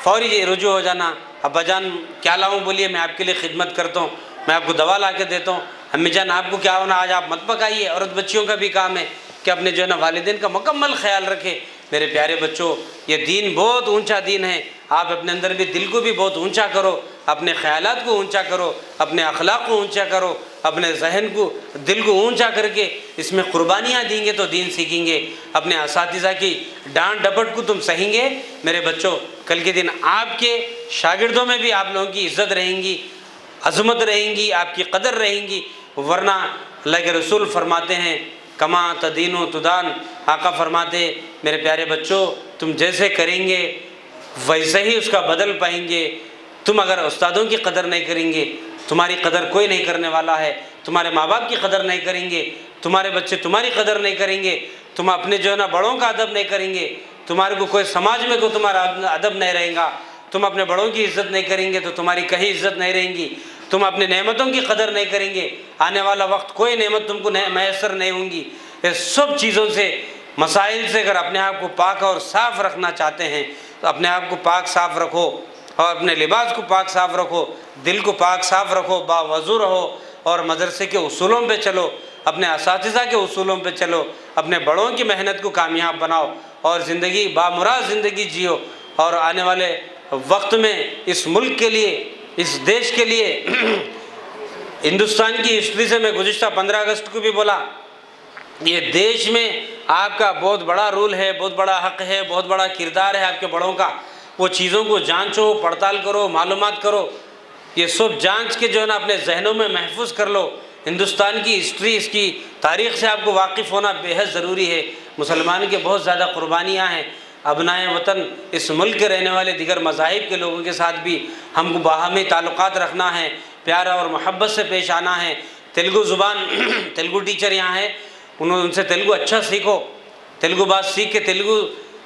Speaker 1: فوری رجوع ہو جانا، ابا جان کیا لاؤں بولیے، میں آپ کے لیے خدمت کرتا ہوں، میں آپ کو دوا لا کے دیتا ہوں، امی جان آپ کو کیا ہونا، آج آپ مت پکائیے۔ عورت بچیوں کا بھی کام ہے کہ اپنے جو ہے نا والدین کا مکمل خیال رکھے۔ میرے پیارے بچوں، یہ دین بہت اونچا دین ہے، آپ اپنے اندر بھی دل کو بھی بہت اونچا کرو، اپنے خیالات کو اونچا کرو، اپنے اخلاق کو اونچا کرو، اپنے ذہن کو، دل کو اونچا کر کے اس میں قربانیاں دیں گے تو دین سیکھیں گے، اپنے اساتذہ کی ڈانٹ ڈپٹ کو تم سہیں گے۔ میرے بچوں، کل کے دن آپ کے شاگردوں میں بھی آپ لوگوں کی عزت رہیں گی، عظمت رہیں گی، آپ کی قدر رہیں گی، ورنہ اللہ کے رسول فرماتے ہیں کما تدین و تدان۔ آقا فرماتے میرے پیارے بچوں تم جیسے کریں گے ویسے ہی اس کا بدل پائیں گے۔ تم اگر استادوں کی قدر نہیں کریں گے تمہاری قدر کوئی نہیں کرنے والا ہے، تمہارے ماں باپ کی قدر نہیں کریں گے، تمہارے بچے تمہاری قدر نہیں کریں گے، تم اپنے جو ہے نا بڑوں کا ادب نہیں کریں گے، تمہارے کو کوئی سماج میں تمہارا ادب نہیں رہے گا، تم اپنے بڑوں کی عزت نہیں کریں گے تو تمہاری کہیں عزت نہیں رہیں گی، تم اپنے نعمتوں کی قدر نہیں کریں گے، آنے والا وقت کوئی نعمت تم کو میسر نہیں ہوں گی۔ یہ سب چیزوں سے، مسائل سے اگر اپنے آپ کو پاک اور صاف رکھنا چاہتے ہیں تو اپنے آپ کو پاک صاف رکھو، اور اپنے لباس کو پاک صاف رکھو، دل کو پاک صاف رکھو، باوضو رہو، اور مدرسے کے اصولوں پہ چلو، اپنے اساتذہ کے اصولوں پہ چلو، اپنے بڑوں کی محنت کو کامیاب بناؤ، اور زندگی بامراد زندگی جیو، اور آنے والے وقت میں اس ملک کے لیے، اس دیش کے لیے ہندوستان کی ہسٹری سے میں گزشتہ 15 اگست کو بھی بولا، یہ دیش میں آپ کا بہت بڑا رول ہے، بہت بڑا حق ہے، بہت بڑا کردار ہے آپ کے بڑوں کا، وہ چیزوں کو جانچو، پڑتال کرو، معلومات کرو، یہ سب جانچ کے جو ہے نا اپنے ذہنوں میں محفوظ کر لو۔ ہندوستان کی ہسٹری، اس کی تاریخ سے آپ کو واقف ہونا بے حد ضروری ہے۔ مسلمان کے بہت زیادہ قربانیاں ہیں، ابنائے وطن اس ملک کے رہنے والے دیگر مذاہب کے لوگوں کے ساتھ بھی ہم کو باہمی تعلقات رکھنا ہے، پیار اور محبت سے پیش آنا ہے۔ تیلگو زبان تیلگو ٹیچر یہاں ہیں، ان سے تیلگو اچھا سیکھو، تیلگو بات سیکھ کے تیلگو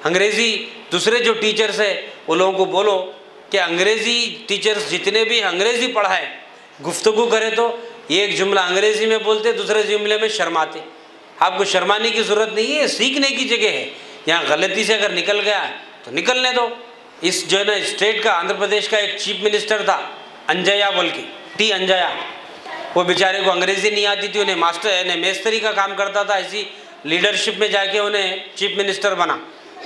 Speaker 1: انگریزی دوسرے جو ٹیچرز ہیں وہ لوگوں کو بولو کہ انگریزی ٹیچرز جتنے بھی انگریزی پڑھائے گفتگو کرے تو ایک جملہ انگریزی میں بولتے، دوسرے جملے میں شرماتے۔ آپ کو شرمانے کی ضرورت نہیں ہے، سیکھنے کی جگہ ہے۔ یہاں غلطی سے اگر نکل گیا تو نکلنے دو۔ اس جو ہے نا اسٹیٹ کا، آندھرا پردیش کا ایک چیف منسٹر تھا انجیا بول کے، ٹی انجیا، وہ بیچارے کو انگریزی نہیں آتی تھی، انہیں میستری کا کام کرتا تھا، ایسی لیڈرشپ میں جا کے انہیں چیف منسٹر بنا۔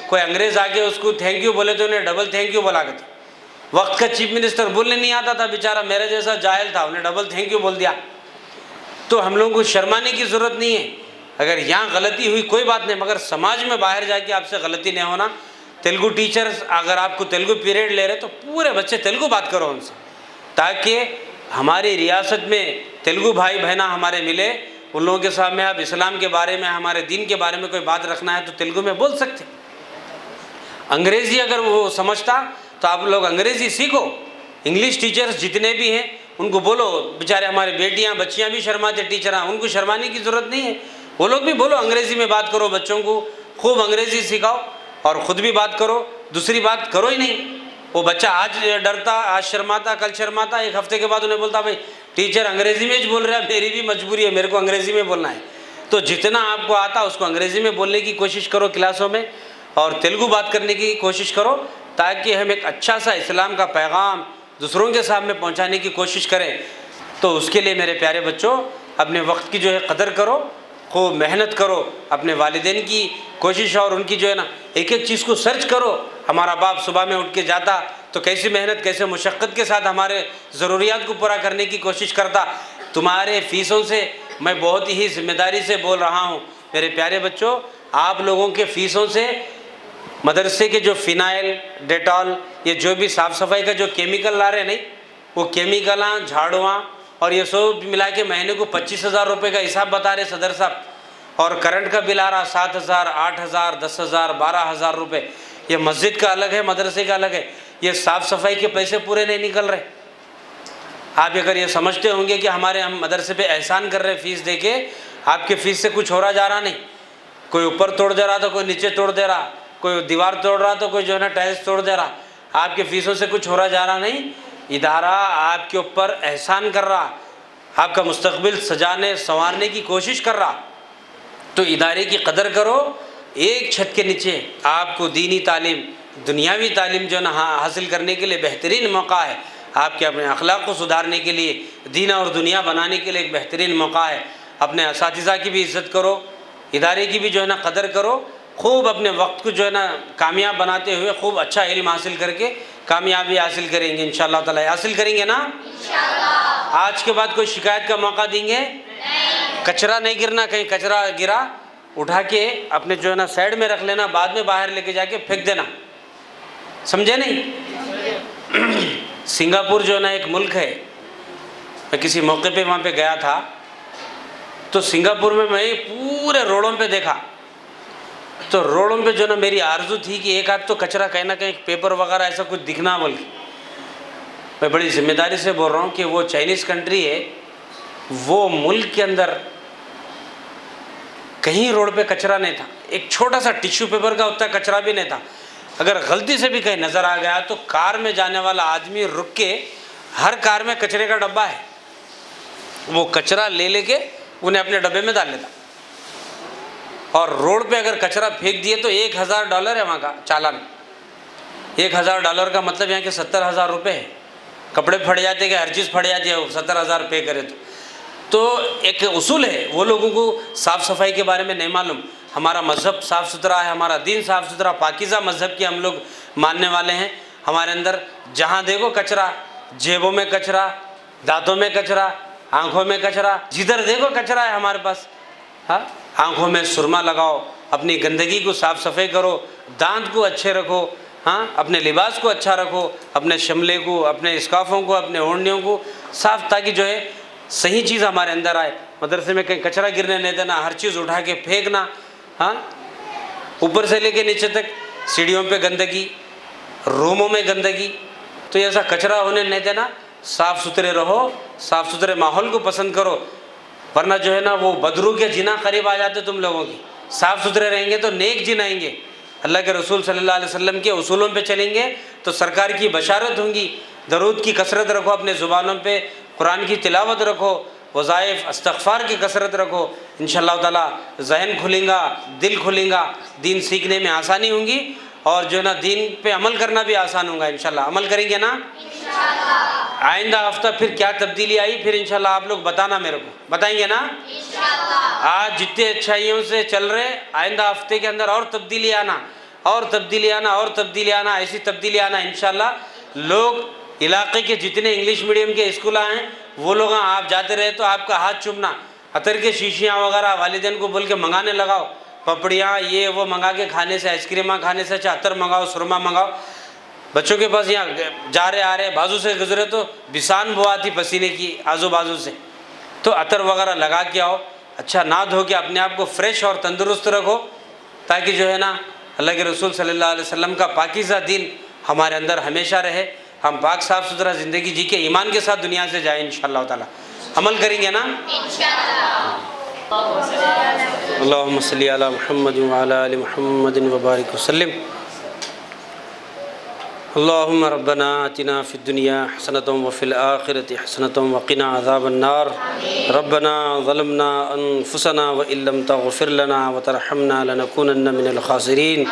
Speaker 1: کوئی انگریز آ کے اس کو تھینک یو بولے تو انہیں ڈبل تھینک یو بولا کرتے۔ وقت کا چیف منسٹر بولنے نہیں آتا تھا بیچارہ، میرے جیسا جاہل تھا، انہیں ڈبل تھینک یو بول دیا۔ تو ہم لوگوں کو شرمانے کی ضرورت نہیں ہے، اگر یہاں غلطی ہوئی کوئی بات نہیں، مگر سماج میں باہر جا کے آپ سے غلطی نہیں ہونا۔ تیلگو ٹیچرز اگر آپ کو تیلگو پیریڈ لے رہے تو پورے بچے تیلگو بات کرو ان سے، تاکہ ہماری ریاست میں تیلگو بھائی بہنا ہمارے ملے، ان لوگوں کے سامنے آپ اسلام کے بارے میں، ہمارے دین کے بارے میں کوئی بات رکھنا ہے تو تیلگو میں بول سکتے۔ انگریزی اگر وہ سمجھتا تو آپ لوگ انگریزی سیکھو۔ انگلش ٹیچرز جتنے بھی ہیں ان کو بولو، بیچارے ہمارے بیٹیاں بچیاں بھی شرماتے ٹیچر ہیں، ان کو شرمانے کی ضرورت نہیں ہے، وہ لوگ بھی بولو، انگریزی میں بات کرو، بچوں کو خوب انگریزی سکھاؤ، اور خود بھی بات کرو، دوسری بات کرو ہی نہیں۔ وہ بچہ آج ڈرتا، آج شرماتا، کل شرماتا، ایک ہفتے کے بعد انہیں بولتا بھائی ٹیچر انگریزی میں بول رہا ہے، میری بھی مجبوری ہے، میرے کو انگریزی میں بولنا ہے۔ تو جتنا آپ کو آتا اس کو انگریزی میں بولنے کی کوشش کرو کلاسوں میں، اور تیلگو بات کرنے کی کوشش کرو، تاکہ ہم ایک اچھا سا اسلام کا پیغام دوسروں کے سامنے پہنچانے کی کوشش کریں۔ تو اس کے لیے میرے پیارے بچوں اپنے وقت کی جو ہے قدر کرو، خوب محنت کرو، اپنے والدین کی کوشش اور ان کی جو ہے نا ایک ایک چیز کو سرچ کرو۔ ہمارا باپ صبح میں اٹھ کے جاتا تو کیسی محنت، کیسے مشقت کے ساتھ ہمارے ضروریات کو پورا کرنے کی کوشش کرتا۔ تمہارے فیسوں سے میں بہت ہی ذمہ داری سے بول رہا ہوں میرے پیارے بچوں، آپ لوگوں کے فیسوں سے مدرسے کے جو فینائل، ڈیٹول، یہ جو بھی صاف صفائی کا جو کیمیکل لا رہے نہیں، وہ کیمیکلاں، جھاڑواں اور یہ سب ملا کے مہینے کو 25,000 روپے کا حساب بتا رہے صدر صاحب، اور کرنٹ کا بل آ رہا 7,000، 8,000، 10,000، 12,000 روپے۔ یہ مسجد کا الگ ہے، مدرسے کا الگ ہے، یہ صاف صفائی کے پیسے پورے نہیں نکل رہے۔ آپ اگر یہ سمجھتے ہوں گے کہ ہم مدرسے پہ احسان کر رہے فیس دے کے، آپ کے فیس سے کچھ ہو رہا جا رہا نہیں، کوئی اوپر توڑ دے رہا تو کوئی نیچے توڑ دے رہا، کوئی دیوار توڑ رہا تو کوئی جو ہے نا ٹائلس توڑ دے رہا، آپ کے فیسوں سے کچھ ہو رہا جا رہا نہیں۔ ادارہ آپ کے اوپر احسان کر رہا، آپ کا مستقبل سجانے سنوارنے کی کوشش کر رہا، تو ادارے کی قدر کرو۔ ایک چھت کے نیچے آپ کو دینی تعلیم، دنیاوی تعلیم جو ہے نا حاصل کرنے کے لیے بہترین موقع ہے، آپ کے اپنے اخلاق کو سدھارنے کے لیے، دین اور دنیا بنانے کے لیے ایک بہترین موقع ہے۔ اپنے اساتذہ کی بھی عزت کرو، ادارے کی بھی جو ہے نا قدر کرو، خوب اپنے وقت کو جو ہے نا کامیاب بناتے ہوئے خوب اچھا علم حاصل کر کے کامیابی حاصل کریں گے انشاءاللہ تعالی۔ حاصل کریں گے نا انشاءاللہ۔ آج کے بعد کوئی شکایت کا موقع دیں گے نہیں، کچرا نہیں گرنا، کہیں کچرا گرا اٹھا کے اپنے جو ہے نا سائڈ میں رکھ لینا، بعد میں باہر لے کے جا کے پھینک دینا، سمجھے نہیں؟ سنگاپور جو ہے نا ایک ملک ہے، میں کسی موقع پہ وہاں پہ گیا تھا، تو سنگاپور میں پورے روڈوں پہ دیکھا تو روڈوں پہ جو نا میری آرزو تھی کہ ایک آدھ تو کچرا کہیں نہ کہیں پیپر وغیرہ ایسا کچھ دکھنا بول کے. میں بڑی ذمہ داری سے بول رہا ہوں کہ وہ چائنیز کنٹری ہے، وہ ملک کے اندر کہیں روڈ پہ کچرا نہیں تھا، ایک چھوٹا سا ٹیشو پیپر کا اتنا کچرا بھی نہیں تھا. اگر غلطی سے بھی کہیں نظر آ گیا تو کار میں جانے والا آدمی رک کے، ہر کار میں کچرے کا ڈبہ ہے، وہ کچرا لے کے انہیں اپنے ڈبے میں ڈال لیتا. اور روڈ پہ اگر کچرا پھینک دیے تو $1000 ہے وہاں کا چالان. $1000 کا مطلب یہاں کے 70,000 روپے ہے. کپڑے پھٹ جاتے کہ ہر چیز پھٹ جاتی ہے، 70,000 پے کرے تو ایک اصول ہے. وہ لوگوں کو صاف صفائی کے بارے میں نہیں معلوم. ہمارا مذہب صاف ستھرا ہے، ہمارا دین صاف ستھرا پاکیزہ مذہب کے ہم لوگ ماننے والے ہیں. ہمارے اندر جہاں دیکھو کچرا، جیبوں میں کچرا، دانتوں میں کچرا، آنکھوں میں کچرا، جدھر دیکھو کچرا ہے ہمارے پاس. ہاں، آنکھوں میں سرما لگاؤ، اپنی گندگی کو صاف صفائی کرو، دانت کو اچھے رکھو، ہاں اپنے لباس کو اچھا رکھو، اپنے شملے کو، اپنے اسکارفوں کو، اپنے اوڑھنیوں کو صاف، تاکہ جو ہے صحیح چیز ہمارے اندر آئے. مدرسے میں کہیں کچرا گرنے نہیں دینا، ہر چیز اٹھا کے پھینکنا. ہاں، اوپر سے لے کے نیچے تک، سیڑھیوں پہ گندگی، روموں میں گندگی، تو ایسا کچرا ہونے نہیں دینا. صاف ستھرے رہو، صاف ستھرے ماحول کو پسند کرو، ورنہ جو ہے نا وہ بدرو کے جنا قریب آ جاتے تم لوگوں کی. صاف ستھرے رہیں گے تو نیک جن آئیں گے. اللہ کے رسول صلی اللہ علیہ وسلم کے اصولوں پہ چلیں گے تو سرکار کی بشارت ہوں گی. درود کی کثرت رکھو اپنے زبانوں پہ، قرآن کی تلاوت رکھو، وظائف استغفار کی کثرت رکھو. انشاءاللہ تعالیٰ ذہن کھلیں گا، دل کھلیں گا، دین سیکھنے میں آسانی ہوں گی، اور جو ہے نا دین پہ عمل کرنا بھی آسان ہوگا. انشاءاللہ عمل کریں گے نا. آئندہ ہفتہ پھر کیا تبدیلی آئی پھر انشاءاللہ آپ لوگ بتانا، میرے کو بتائیں گے نا. آج جتنے اچھائیوں سے چل رہے، آئندہ ہفتے کے اندر اور تبدیلی آنا، اور تبدیلی آنا، اور تبدیلی آنا، ایسی تبدیلی آنا انشاءاللہ. لوگ علاقے کے جتنے انگلش میڈیم کے اسکول ہیں وہ لوگ، آپ جاتے رہے تو آپ کا ہاتھ چومنا، عطر کے شیشیاں وغیرہ والدین کو بول کے منگانے لگاؤ، پپڑیاں یہ وہ منگا کے کھانے سے، آئس کریماں کھانے سے اچھا عطر منگاؤ، سرما منگاؤ. بچوں کے پاس یہاں جا رہے آ رہے بازو سے گزرے تو بسان بو آتی پسینے کی آزو بازو سے، تو عطر وغیرہ لگا کے آؤ، اچھا نہا دھو کے اپنے آپ کو فریش اور تندرست رکھو، تاکہ جو ہے نا اللہ کے رسول صلی اللہ علیہ وسلم کا پاکیزہ دین ہمارے اندر ہمیشہ رہے. ہم پاک صاف ستھرا زندگی جی کے ایمان کے ساتھ دنیا سے جائیں انشاءاللہ تعالی. عمل کریں گے نا اللہم صلی علی محمد وعلی آل محمد وبارک وسلم. اللہم ربنا آتنا فی الدنیا حسنۃ وفی الآخرۃ حسنۃ وقنا عذاب النار. ربنا ظلمنا انفسنا وان لم تغفر لنا وترحمنا لنکونن من الخاسرین.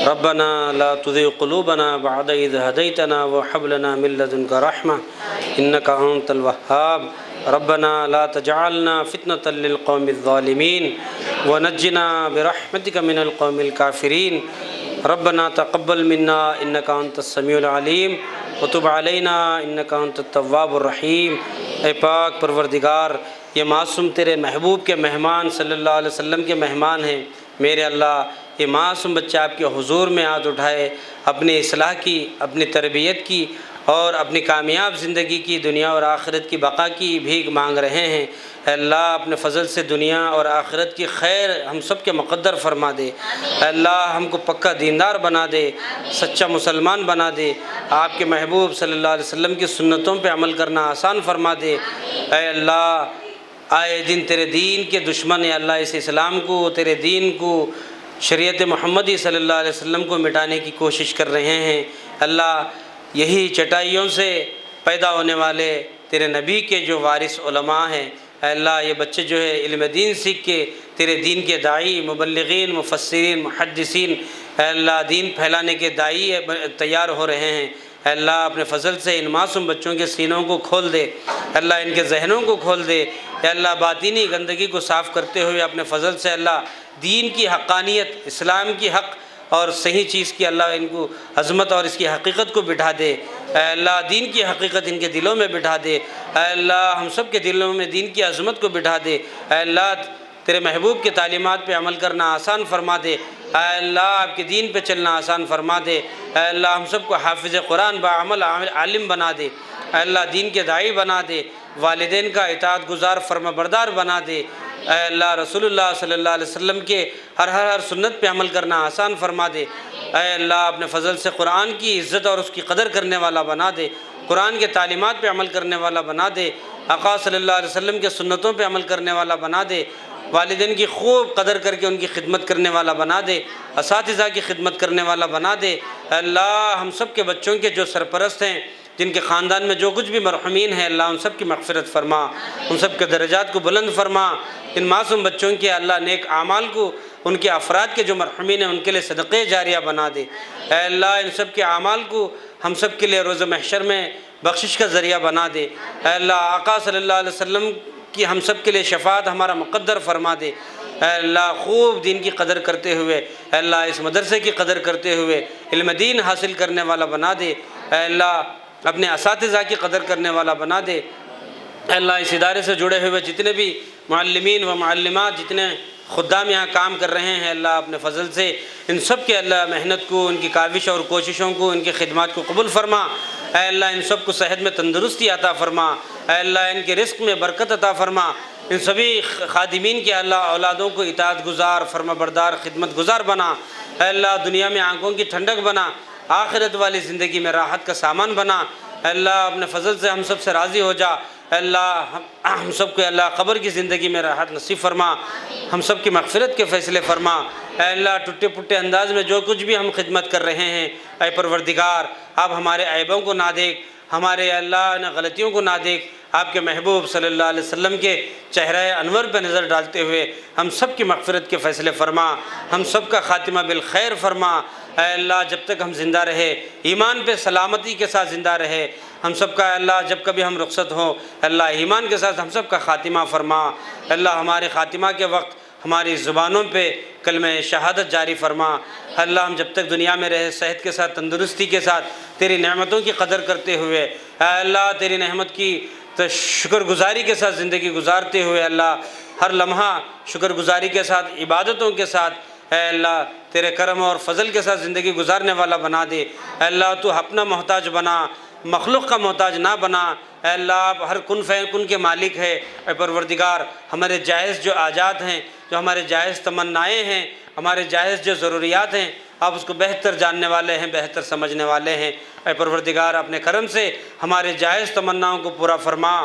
Speaker 1: ربنا لا تزغ قلوبنا بعد اذ هديتنا وهب لنا من لدنك رحمة انك انت الوهاب. ربنا لا تجعلنا فتنة للقوم الظالمين ونجنا برحمتك من القوم الكافرين. ربنا تقبل منا انك انت السميع العليم وتب علينا انك انت التواب الرحيم. اے پاک پروردگار، یہ معصوم تیرے محبوب کے مہمان صلی اللہ علیہ وسلم کے مہمان ہیں. میرے اللہ، یہ معصوم بچہ آپ کے حضور میں ہاتھ اٹھائے، اپنی اصلاح کی، اپنی تربیت کی، اور اپنی کامیاب زندگی کی، دنیا اور آخرت کی بقا کی بھیک مانگ رہے ہیں. اے اللہ، اپنے فضل سے دنیا اور آخرت کی خیر ہم سب کے مقدر فرما دے. اے اللہ، ہم کو پکا دیندار بنا دے، سچا مسلمان بنا دے. آپ کے محبوب صلی اللہ علیہ وسلم کی سنتوں پہ عمل کرنا آسان فرما دے. اے اللہ، آئے دن تیرے دین کے دشمن، اے اللہ اس اسلام کو، تیرے دین کو، شریعت محمدی صلی اللہ علیہ وسلم کو مٹانے کی کوشش کر رہے ہیں. اللہ، یہی چٹائیوں سے پیدا ہونے والے تیرے نبی کے جو وارث علماء ہیں، اے اللہ یہ بچے جو ہے علم دین سیکھ کے تیرے دین کے داعی، مبلغین، مفسرین، محدثین، اے اللہ دین پھیلانے کے داعی تیار ہو رہے ہیں. اے اللہ اپنے فضل سے ان معصوم بچوں کے سینوں کو کھول دے. اے اللہ ان کے ذہنوں کو کھول دے. اے اللہ باطینی گندگی کو صاف کرتے ہوئے اپنے فضل سے اللہ دین کی حقانیت، اسلام کی حق اور صحیح چیز کی اللہ ان کو عظمت اور اس کی حقیقت کو بٹھا دے. اے اللہ دین کی حقیقت ان کے دلوں میں بٹھا دے. اے اللہ ہم سب کے دلوں میں دین کی عظمت کو بٹھا دے. اے اللہ تیرے محبوب کی تعلیمات پہ عمل کرنا آسان فرما دے. اے اللہ آپ کے دین پہ چلنا آسان فرما دے. اے اللہ ہم سب کو حافظ قرآن بعمل عالم بنا دے. اے اللہ دین کے داعی بنا دے. والدین کا اطاعت گزار فرما بردار بنا دے. اے اللہ رسول اللہ صلی اللہ علیہ وسلم کے ہر سنت پہ عمل کرنا آسان فرما دے۔ اے اللہ اپنے فضل سے قرآن کی عزت اور اس کی قدر کرنے والا بنا دے، قرآن کے تعلیمات پہ عمل کرنے والا بنا دے، آقا صلی اللہ علیہ وسلم کے سنتوں پہ عمل کرنے والا بنا دے، والدین کی خوب قدر کر کے ان کی خدمت کرنے والا بنا دے، اساتذہ کی خدمت کرنے والا بنا دے۔ اے اللہ ہم سب کے بچوں کے جو سرپرست ہیں، جن کے خاندان میں جو کچھ بھی مرحومین ہیں، اللہ ان سب کی مغفرت فرما، ان سب کے درجات کو بلند فرما، ان معصوم بچوں کے اللہ نیک اعمال کو، ان کے افراد کے جو مرحومین ہیں ان کے لیے صدقے جاریہ بنا دے۔ اے اللہ ان سب کے اعمال کو ہم سب کے لیے روز محشر میں بخشش کا ذریعہ بنا دے۔ اے اللہ آقا صلی اللہ علیہ وسلم کی ہم سب کے لیے شفاعت ہمارا مقدر فرما دے۔ اے اللہ خوب دین کی قدر کرتے ہوئے، اے اللہ اس مدرسے کی قدر کرتے ہوئے علم دین حاصل کرنے والا بنا دے۔ اے اللہ اپنے اساتذہ کی قدر کرنے والا بنا دے۔ اے اللہ اس ادارے سے جڑے ہوئے جتنے بھی معلمین و معلمات، جتنے خدام یہاں کام کر رہے ہیں، اللہ اپنے فضل سے ان سب کے اللہ محنت کو، ان کی کاوش اور کوششوں کو، ان کی خدمات کو قبول فرما۔ اے اللہ ان سب کو صحت میں تندرستی عطا فرما۔ اے اللہ ان کے رزق میں برکت عطا فرما۔ ان سبھی خادمین کے اللہ اولادوں کو اطاعت گزار، فرما بردار، خدمت گزار بنا۔ اے اللہ دنیا میں آنکھوں کی ٹھنڈک بنا، آخرت والی زندگی میں راحت کا سامان بنا۔ اے اللہ اپنے فضل سے ہم سب سے راضی ہو جا۔ اے اللہ ہم سب کو اللہ قبر کی زندگی میں راحت نصیب فرما، ہم سب کی مغفرت کے فیصلے فرما۔ اے اللہ ٹوٹے پھوٹے انداز میں جو کچھ بھی ہم خدمت کر رہے ہیں، اے پروردگار آپ ہمارے عیبوں کو نہ دیکھ، ہمارے اللہ غلطیوں کو نہ دیکھ، آپ کے محبوب صلی اللہ علیہ وسلم کے چہرہ انور پہ نظر ڈالتے ہوئے ہم سب کی مغفرت کے فیصلے فرما، ہم سب کا خاتمہ بالخیر فرما۔ اے اللہ جب تک ہم زندہ رہے ایمان پہ سلامتی کے ساتھ زندہ رہے، ہم سب کا اللہ جب کبھی ہم رخصت ہوں اللہ ایمان کے ساتھ ہم سب کا خاتمہ فرما۔ اللہ ہمارے خاتمہ کے وقت ہماری زبانوں پہ کلمہ شہادت جاری فرما۔ اللہ ہم جب تک دنیا میں رہے صحت کے ساتھ، تندرستی کے ساتھ، تیری نعمتوں کی قدر کرتے ہوئے، اے اللہ تیری نعمت کی شکر گزاری کے ساتھ زندگی گزارتے ہوئے، اللہ ہر لمحہ شکر گزاری کے ساتھ، عبادتوں کے ساتھ، اے اللہ تیرے کرم اور فضل کے ساتھ زندگی گزارنے والا بنا دے۔ اے اللہ تو اپنا محتاج بنا، مخلوق کا محتاج نہ بنا۔ اے اللہ آپ ہر کن فیکن کے مالک ہے۔ اے پروردگار ہمارے جائز جو آجات ہیں، جو ہمارے جائز تمنائیں ہیں، ہمارے جائز جو ضروریات ہیں، آپ اس کو بہتر جاننے والے ہیں، بہتر سمجھنے والے ہیں۔ اے پروردگار اپنے کرم سے ہمارے جائز تمناؤں کو پورا فرما۔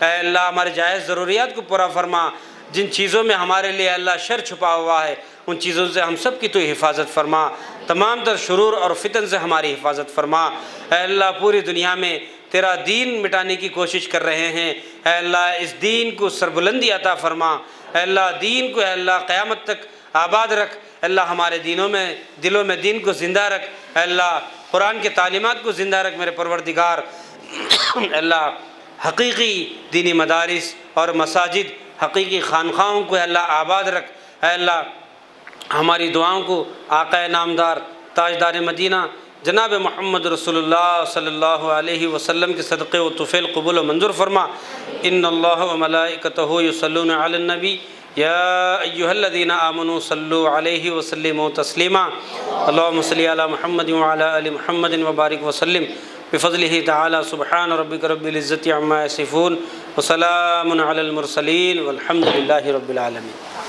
Speaker 1: اے اللہ ہمارے جائز ضروریات کو پورا فرما۔ جن چیزوں میں ہمارے لیے اللہ شر چھپا ہوا ہے ان چیزوں سے ہم سب کی تو حفاظت فرما، تمام تر شرور اور فتن سے ہماری حفاظت فرما۔ اے اللہ پوری دنیا میں تیرا دین مٹانے کی کوشش کر رہے ہیں، اے اللہ اس دین کو سربلندی عطا فرما۔ اے اللہ دین کو اے اللہ قیامت تک آباد رکھ۔ اے اللہ ہمارے دلوں میں دین کو زندہ رکھ۔ اے اللہ قرآن کے تعلیمات کو زندہ رکھ میرے پروردگار۔ اے اللہ حقیقی دینی مدارس اور مساجد، حقیقی خانقاہوں کو اے اللہ آباد رکھ۔ اے اللہ ہماری دعاؤں کو آقا نامدار تاجدار مدینہ جناب محمد رسول اللہ صلی اللہ علیہ وسلم کے صدقے و طفیل قبول و منظور فرما۔ ان اللہ و ملائکتہ یصلون علی النبی یا ایہا الذین آمنوا صلوا علیہ وسلموا تسلیما۔ اللہم صلی علی محمد وعلی آل محمد وبارک وسلم بفضلہ تعالی۔ سبحان ربک رب العزۃ عما یصفون وسلام علی المرسلین والحمد للہ رب العالمین۔